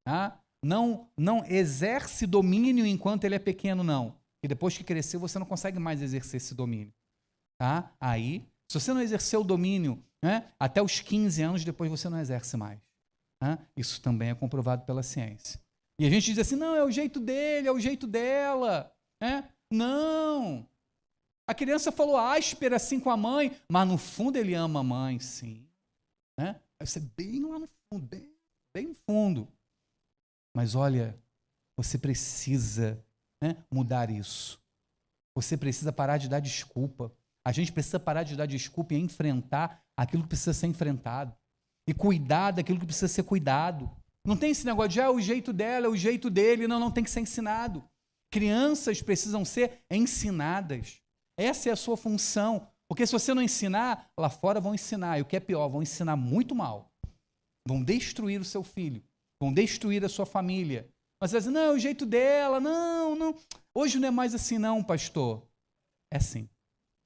Ah? Não exerce domínio enquanto ele é pequeno, não. E depois que crescer, você não consegue mais exercer esse domínio. Tá? Aí, se você não exercer o domínio, né, até os 15 anos, depois você não exerce mais. Tá? Isso também é comprovado pela ciência. E a gente diz assim, não, é o jeito dele, é o jeito dela. Né? Não. A criança falou áspera assim com a mãe, mas no fundo ele ama a mãe, sim. Né? Vai ser bem lá no fundo, bem no fundo. Mas olha, você precisa, né, mudar isso. Você precisa parar de dar desculpa. A gente precisa parar de dar desculpa e enfrentar aquilo que precisa ser enfrentado. E cuidar daquilo que precisa ser cuidado. Não tem esse negócio de, é o jeito dela, é o jeito dele. Não, tem que ser ensinado. Crianças precisam ser ensinadas. Essa é a sua função. Porque se você não ensinar, lá fora vão ensinar. E o que é pior, vão ensinar muito mal. Vão destruir o seu filho. Vão destruir a sua família. Mas você diz, não, é o jeito dela, não. Hoje não é mais assim não, pastor. É assim.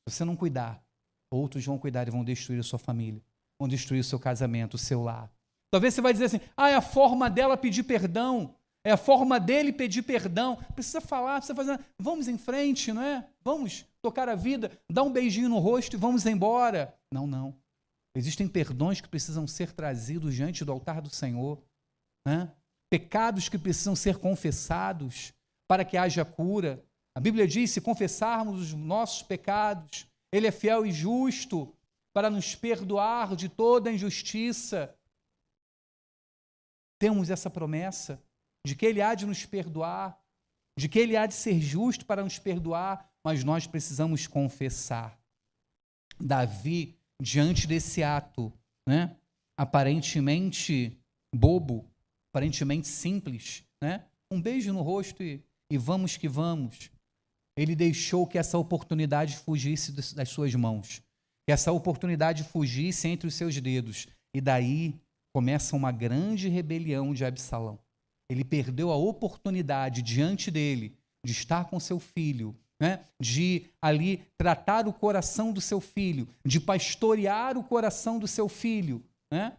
Se você não cuidar, outros vão cuidar e vão destruir a sua família, vão destruir o seu casamento, o seu lar. Talvez você vai dizer assim, é a forma dela pedir perdão, é a forma dele pedir perdão. Precisa falar, precisa fazer, vamos em frente, não é? Vamos tocar a vida, dar um beijinho no rosto e vamos embora. Não. Existem perdões que precisam ser trazidos diante do altar do Senhor, né? Pecados que precisam ser confessados para que haja cura. A Bíblia diz, se confessarmos os nossos pecados, Ele é fiel e justo para nos perdoar de toda injustiça. Temos essa promessa de que Ele há de nos perdoar, de que Ele há de ser justo para nos perdoar, mas nós precisamos confessar. Davi, diante desse ato, né, aparentemente bobo, aparentemente simples, né, um beijo no rosto e vamos que vamos, ele deixou que essa oportunidade fugisse das suas mãos, que essa oportunidade fugisse entre os seus dedos. E daí começa uma grande rebelião de Absalão. Ele perdeu a oportunidade diante dele de estar com seu filho, né? De ali tratar o coração do seu filho, de pastorear o coração do seu filho, né?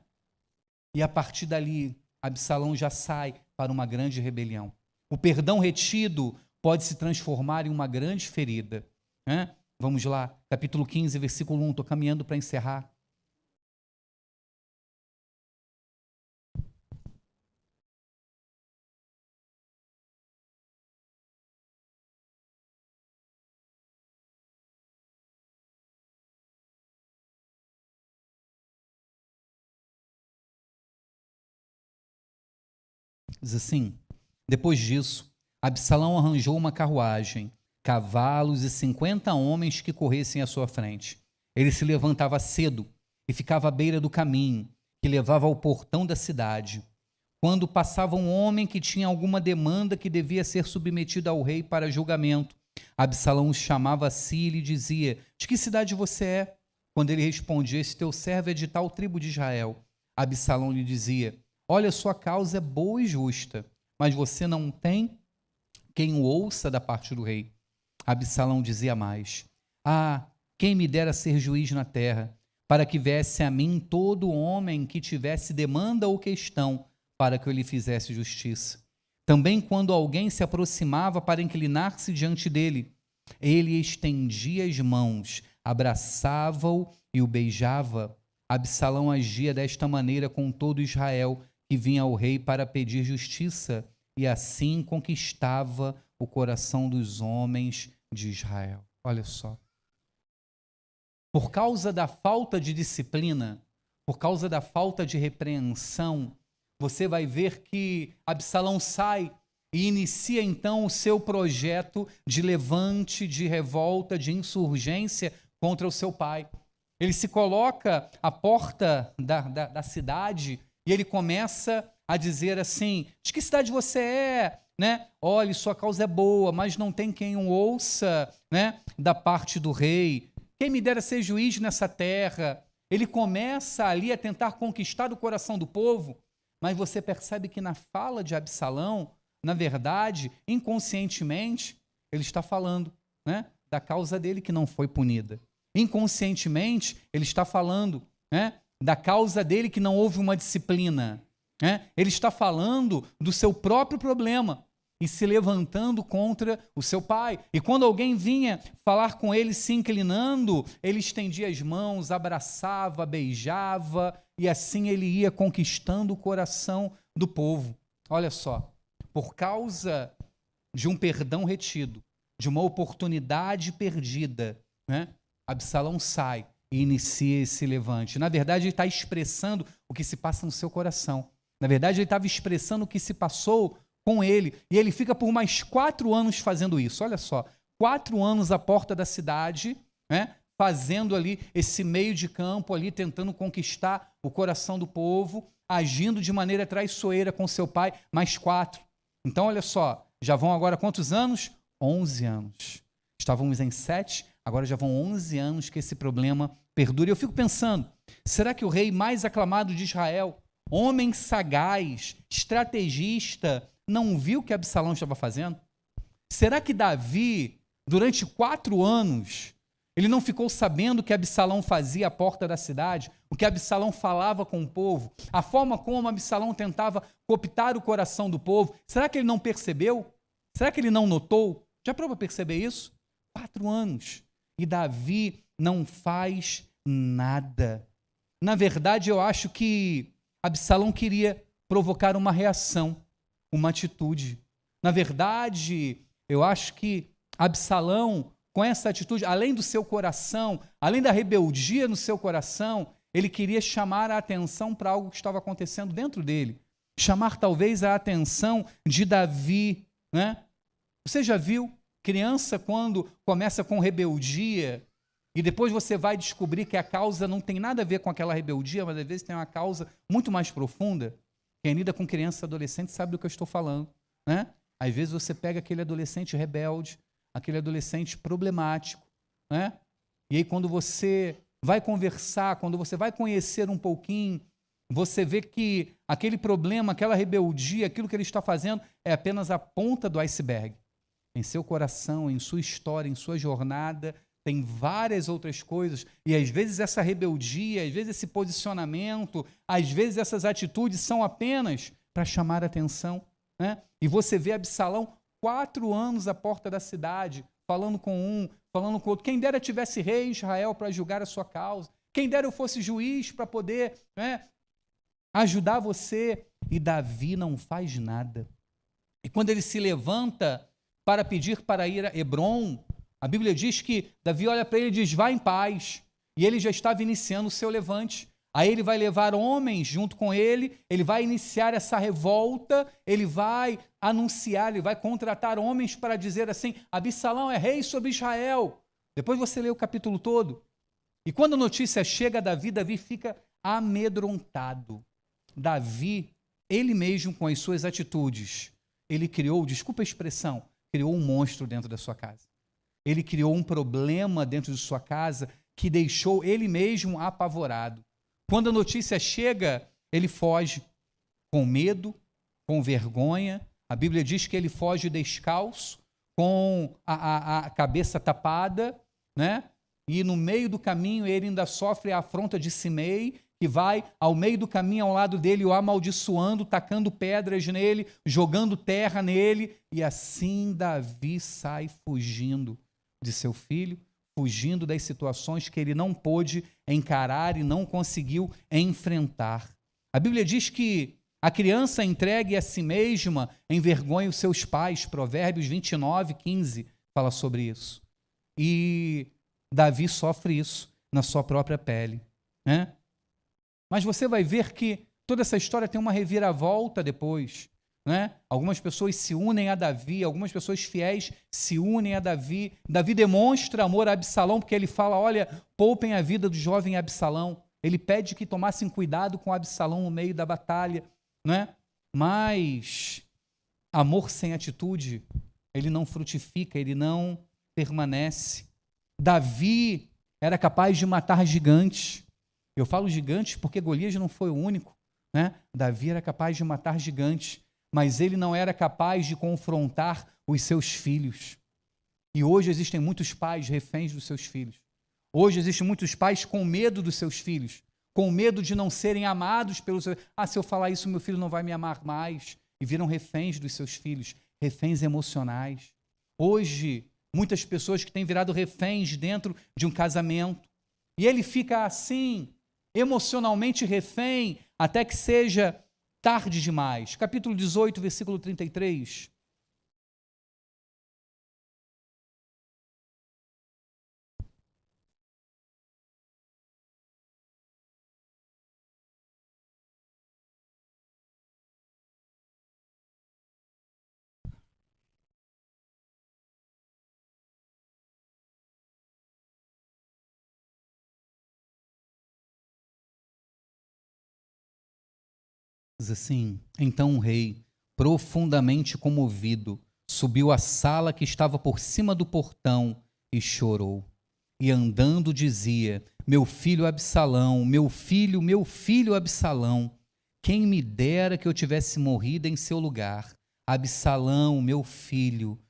E a partir dali, Absalão já sai para uma grande rebelião. O perdão retido pode se transformar em uma grande ferida, né? Vamos lá, capítulo 15, versículo 1, estou caminhando para encerrar. Diz assim: depois disso, Absalão arranjou uma carruagem, cavalos e 50 homens que corressem à sua frente. Ele se levantava cedo e ficava à beira do caminho, que levava ao portão da cidade. Quando passava um homem que tinha alguma demanda que devia ser submetida ao rei para julgamento, Absalão o chamava a si e lhe dizia: de que cidade você é? Quando ele respondia: esse teu servo é de tal tribo de Israel. Absalão lhe dizia: olha, sua causa é boa e justa, mas você não tem quem o ouça da parte do rei. Absalão dizia mais: ah, quem me dera ser juiz na terra, para que viesse a mim todo homem que tivesse demanda ou questão, para que eu lhe fizesse justiça. Também quando alguém se aproximava para inclinar-se diante dele, ele estendia as mãos, abraçava-o e o beijava. Absalão agia desta maneira com todo Israel, que vinha ao rei para pedir justiça, e assim conquistava o coração dos homens de Israel. Olha só. Por causa da falta de disciplina, por causa da falta de repreensão, você vai ver que Absalão sai e inicia então o seu projeto de levante, de revolta, de insurgência contra o seu pai. Ele se coloca à porta da cidade e ele começa a dizer assim: de que cidade você é? Né? Olhe, sua causa é boa, mas não tem quem o ouça, né? Da parte do rei. Quem me dera ser juiz nessa terra? Ele começa ali a tentar conquistar o coração do povo, mas você percebe que na fala de Absalão, na verdade, inconscientemente, ele está falando, né, da causa dele que não foi punida. Inconscientemente, ele está falando, né, da causa dele que não houve uma disciplina. Né? Ele está falando do seu próprio problema e se levantando contra o seu pai. E quando alguém vinha falar com ele, se inclinando, ele estendia as mãos, abraçava, beijava, e assim ele ia conquistando o coração do povo. Olha só, por causa de um perdão retido, de uma oportunidade perdida, né? Absalão sai e inicia esse levante. Na verdade, ele está expressando o que se passa no seu coração. Na verdade, ele estava expressando o que se passou com ele. E ele fica por mais 4 anos fazendo isso. Olha só, 4 anos à porta da cidade, né, fazendo ali esse meio de campo, ali tentando conquistar o coração do povo, agindo de maneira traiçoeira com seu pai, mais 4. Então, olha só, já vão agora quantos anos? 11 anos. Estávamos em 7, agora já vão 11 anos que esse problema perdura. E eu fico pensando, será que o rei mais aclamado de Israel, homem sagaz, estrategista, não viu o que Absalão estava fazendo? Será que Davi, durante 4 anos, ele não ficou sabendo o que Absalão fazia à porta da cidade, o que Absalão falava com o povo, a forma como Absalão tentava cooptar o coração do povo? Será que ele não percebeu? Será que ele não notou? Já parou para perceber isso? 4 anos. E Davi não faz nada. Na verdade, eu acho que Absalão queria provocar uma reação, uma atitude. Na verdade, eu acho que Absalão, com essa atitude, além do seu coração, além da rebeldia no seu coração, ele queria chamar a atenção para algo que estava acontecendo dentro dele. Chamar talvez a atenção de Davi, né? Você já viu criança quando começa com rebeldia e depois você vai descobrir que a causa não tem nada a ver com aquela rebeldia, mas às vezes tem uma causa muito mais profunda? Quem lida com criança e adolescente sabe do que eu estou falando, né? Às vezes você pega aquele adolescente rebelde, aquele adolescente problemático, né? E aí quando você vai conversar, quando você vai conhecer um pouquinho, você vê que aquele problema, aquela rebeldia, aquilo que ele está fazendo é apenas a ponta do iceberg. Em seu coração, em sua história, em sua jornada, tem várias outras coisas, e às vezes essa rebeldia, às vezes esse posicionamento, às vezes essas atitudes são apenas para chamar a atenção, né? E você vê Absalão 4 anos à porta da cidade, falando com um, falando com outro. Quem dera tivesse rei em Israel para julgar a sua causa. Quem dera eu fosse juiz para poder, né, ajudar você. E Davi não faz nada. E quando ele se levanta para pedir para ir a Hebrom, a Bíblia diz que Davi olha para ele e diz, vá em paz. E ele já estava iniciando o seu levante. Aí ele vai levar homens junto com ele, ele vai iniciar essa revolta, ele vai anunciar, ele vai contratar homens para dizer assim, Absalão é rei sobre Israel. Depois você lê o capítulo todo. E quando a notícia chega a Davi, Davi fica amedrontado. Davi, ele mesmo com as suas atitudes, ele criou, desculpa a expressão, criou um monstro dentro da sua casa. Ele criou um problema dentro de sua casa que deixou ele mesmo apavorado. Quando a notícia chega, ele foge com medo, com vergonha. A Bíblia diz que ele foge descalço, com a cabeça tapada, né? E no meio do caminho ele ainda sofre a afronta de Simei, que vai ao meio do caminho ao lado dele, o amaldiçoando, tacando pedras nele, jogando terra nele. E assim Davi sai fugindo de seu filho, fugindo das situações que ele não pôde encarar e não conseguiu enfrentar. A Bíblia diz que a criança entregue a si mesma envergonha os seus pais. Provérbios 29:15 fala sobre isso. E Davi sofre isso na sua própria pele, né? Mas você vai ver que toda essa história tem uma reviravolta depois, né? Algumas pessoas se unem a Davi, algumas pessoas fiéis se unem a Davi. Davi demonstra amor a Absalão, porque ele fala, olha, poupem a vida do jovem Absalão. Ele pede que tomassem cuidado com Absalão no meio da batalha, né? Mas amor sem atitude, ele não frutifica, ele não permanece. Davi era capaz de matar gigantes. Eu falo gigantes porque Golias não foi o único, né? Davi era capaz de matar gigantes, mas ele não era capaz de confrontar os seus filhos. E hoje existem muitos pais reféns dos seus filhos. Hoje existem muitos pais com medo dos seus filhos, com medo de não serem amados pelos seus... se eu falar isso, meu filho não vai me amar mais. E viram reféns dos seus filhos, reféns emocionais. Hoje, muitas pessoas que têm virado reféns dentro de um casamento. E ele fica assim, emocionalmente refém, até que seja tarde demais. Capítulo 18, versículo 33. Diz assim, então o rei, profundamente comovido, subiu à sala que estava por cima do portão e chorou. E andando dizia, meu filho Absalão, meu filho Absalão, quem me dera que eu tivesse morrido em seu lugar. Absalão, meu filho.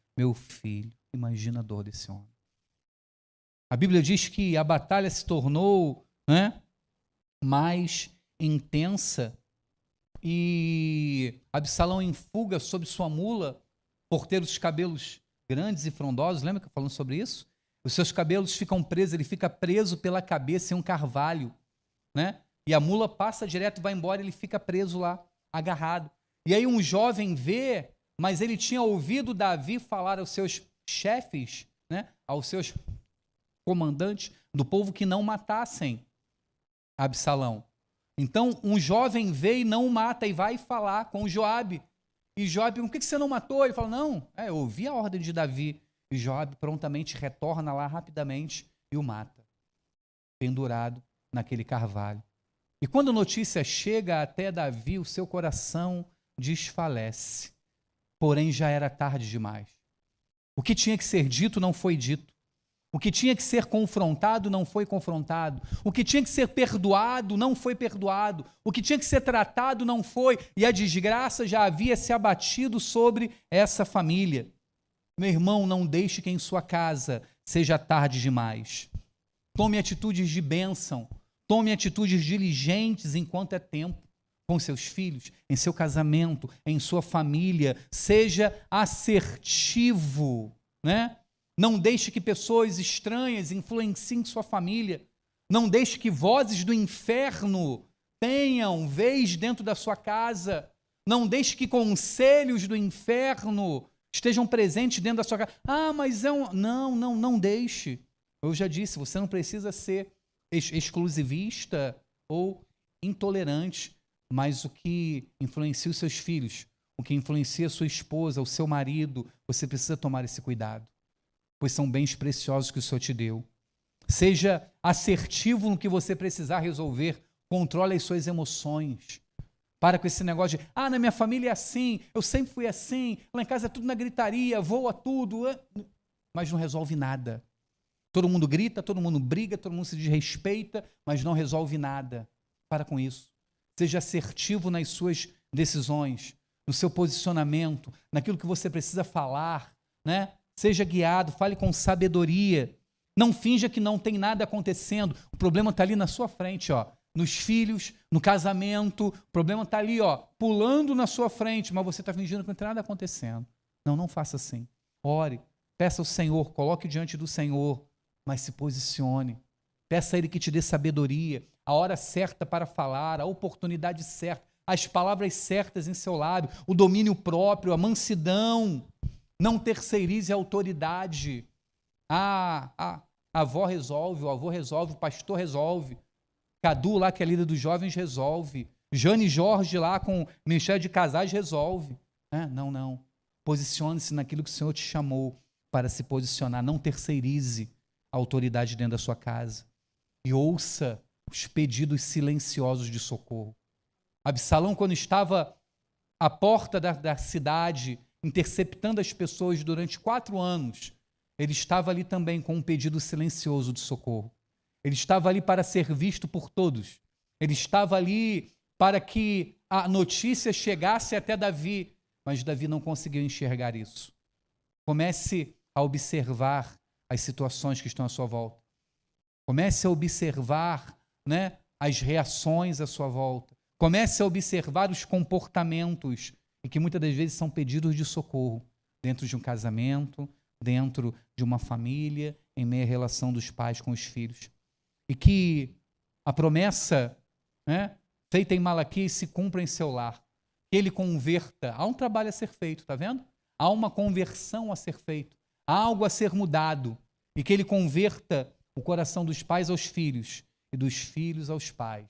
Imagina a dor desse homem. A Bíblia diz que a batalha se tornou, né, mais intensa. E Absalão em fuga sob sua mula, por ter os cabelos grandes e frondosos. Lembra que eu falando sobre isso? Os seus cabelos ficam presos, ele fica preso pela cabeça em um carvalho, né? E a mula passa direto e vai embora, ele fica preso lá, agarrado. E aí um jovem vê, mas ele tinha ouvido Davi falar aos seus chefes, né? Aos seus comandantes do povo que não matassem Absalão. Então, um jovem vê e não o mata e vai falar com Joabe. E Joabe pergunta, por que você não matou? Ele fala, não, eu ouvi a ordem de Davi. E Joabe prontamente retorna lá rapidamente e o mata, pendurado naquele carvalho. E quando a notícia chega até Davi, o seu coração desfalece. Porém, já era tarde demais. O que tinha que ser dito não foi dito. O que tinha que ser confrontado não foi confrontado. O que tinha que ser perdoado não foi perdoado. O que tinha que ser tratado não foi. E a desgraça já havia se abatido sobre essa família. Meu irmão, não deixe que em sua casa seja tarde demais. Tome atitudes de bênção. Tome atitudes diligentes enquanto é tempo. Com seus filhos, em seu casamento, em sua família. Seja assertivo, né? Não deixe que pessoas estranhas influenciem sua família. Não deixe que vozes do inferno tenham vez dentro da sua casa. Não deixe que conselhos do inferno estejam presentes dentro da sua casa. Ah, mas é um... Não deixe. Eu já disse, você não precisa ser exclusivista ou intolerante, mas o que influencia os seus filhos, o que influencia a sua esposa, o seu marido, você precisa tomar esse cuidado, pois são bens preciosos que o Senhor te deu. Seja assertivo no que você precisar resolver, controle as suas emoções. Para com esse negócio de, na minha família é assim, eu sempre fui assim, lá em casa é tudo na gritaria, voa tudo, mas não resolve nada. Todo mundo grita, todo mundo briga, todo mundo se desrespeita, mas não resolve nada. Para com isso. Seja assertivo nas suas decisões, no seu posicionamento, naquilo que você precisa falar, né? Seja guiado, fale com sabedoria. Não finja que não tem nada acontecendo. O problema está ali na sua frente, ó. Nos filhos, no casamento. O problema está ali, ó, pulando na sua frente, mas você está fingindo que não tem nada acontecendo. Não faça assim. Ore, peça ao Senhor, coloque diante do Senhor, mas se posicione. Peça a Ele que te dê sabedoria, a hora certa para falar, a oportunidade certa, as palavras certas em seu lábio, o domínio próprio, a mansidão. Não terceirize a autoridade. A avó resolve, o avô resolve, o pastor resolve. Cadu lá, que é líder dos jovens, resolve. Jane Jorge lá com o Ministério de Casais resolve. Não. Posicione-se naquilo que o Senhor te chamou para se posicionar. Não terceirize a autoridade dentro da sua casa. E ouça os pedidos silenciosos de socorro. Absalão, quando estava à porta da cidade, interceptando as pessoas durante 4 anos, ele estava ali também com um pedido silencioso de socorro. Ele estava ali para ser visto por todos. Ele estava ali para que a notícia chegasse até Davi, mas Davi não conseguiu enxergar isso. Comece a observar as situações que estão à sua volta. Comece a observar, né, as reações à sua volta. Comece a observar os comportamentos, e que muitas das vezes são pedidos de socorro, dentro de um casamento, dentro de uma família, em meio à relação dos pais com os filhos. E que a promessa, né, feita em Malaquias se cumpra em seu lar. Que ele converta. Há um trabalho a ser feito, está vendo? Há uma conversão a ser feita. Há algo a ser mudado. E que ele converta o coração dos pais aos filhos e dos filhos aos pais.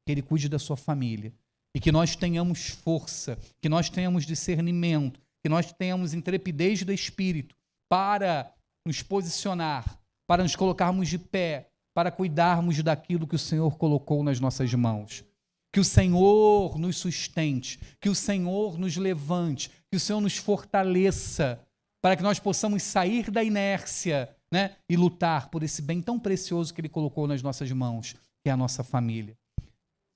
Que ele cuide da sua família. E que nós tenhamos força, que nós tenhamos discernimento, que nós tenhamos intrepidez do espírito para nos posicionar, para nos colocarmos de pé, para cuidarmos daquilo que o Senhor colocou nas nossas mãos. Que o Senhor nos sustente, que o Senhor nos levante, que o Senhor nos fortaleça, para que nós possamos sair da inércia, né, e lutar por esse bem tão precioso que Ele colocou nas nossas mãos, que é a nossa família.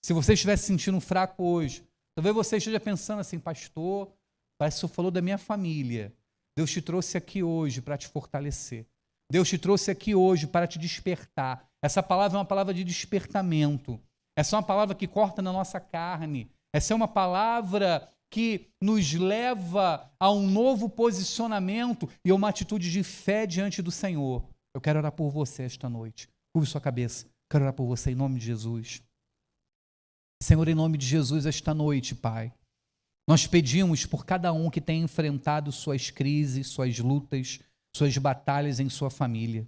Se você estiver se sentindo fraco hoje, talvez você esteja pensando assim, pastor, parece que o Senhor falou da minha família. Deus te trouxe aqui hoje para te fortalecer. Deus te trouxe aqui hoje para te despertar. Essa palavra é uma palavra de despertamento. Essa é uma palavra que corta na nossa carne. Essa é uma palavra que nos leva a um novo posicionamento e a uma atitude de fé diante do Senhor. Eu quero orar por você esta noite. Curve sua cabeça. Quero orar por você em nome de Jesus. Senhor, em nome de Jesus, esta noite, Pai, nós pedimos por cada um que tem enfrentado suas crises, suas lutas, suas batalhas em sua família,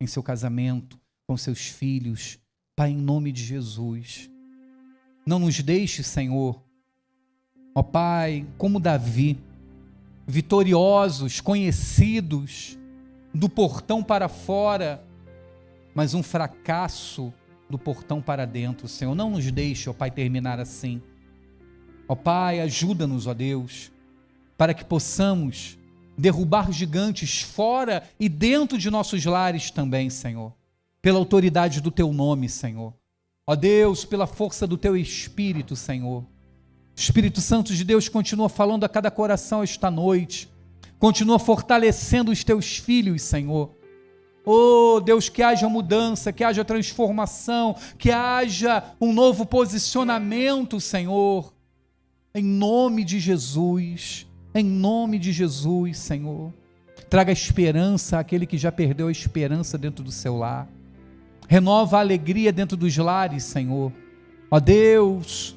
em seu casamento, com seus filhos. Pai, em nome de Jesus, não nos deixe, Senhor, ó Pai, como Davi, vitoriosos, conhecidos, do portão para fora, mas um fracasso do portão para dentro, Senhor. Não nos deixe, ó Pai, terminar assim. Ó Pai, ajuda-nos, ó Deus, para que possamos derrubar gigantes fora e dentro de nossos lares também, Senhor. Pela autoridade do Teu nome, Senhor. Ó Deus, pela força do Teu Espírito, Senhor. Espírito Santo de Deus continua falando a cada coração esta noite. Continua fortalecendo os Teus filhos, Senhor. Oh Deus, que haja mudança, que haja transformação, que haja um novo posicionamento, Senhor. Em nome de Jesus, Senhor. Traga esperança àquele que já perdeu a esperança dentro do seu lar. Renova a alegria dentro dos lares, Senhor. Ó Deus,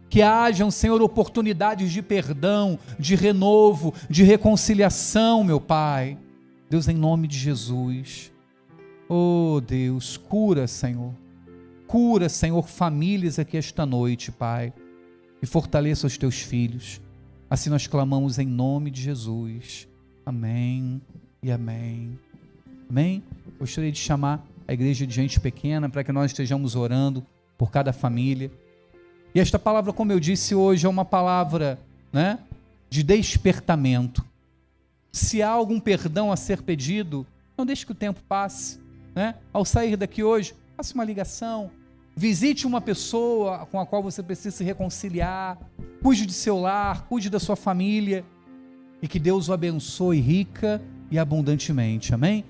que hajam, Senhor, oportunidades de perdão, de renovo, de reconciliação, meu Pai. Deus, em nome de Jesus. Oh Deus, cura, Senhor. Cura, Senhor, famílias aqui esta noite, Pai. E fortaleça os Teus filhos. Assim nós clamamos em nome de Jesus. Amém e amém. Amém? Gostaria de chamar a igreja de gente pequena para que nós estejamos orando por cada família. E esta palavra, como eu disse hoje, é uma palavra, né, de despertamento. Se há algum perdão a ser pedido, não deixe que o tempo passe, né? Ao sair daqui hoje, faça uma ligação, visite uma pessoa com a qual você precisa se reconciliar, cuide de seu lar, cuide da sua família, e que Deus o abençoe rica e abundantemente, amém?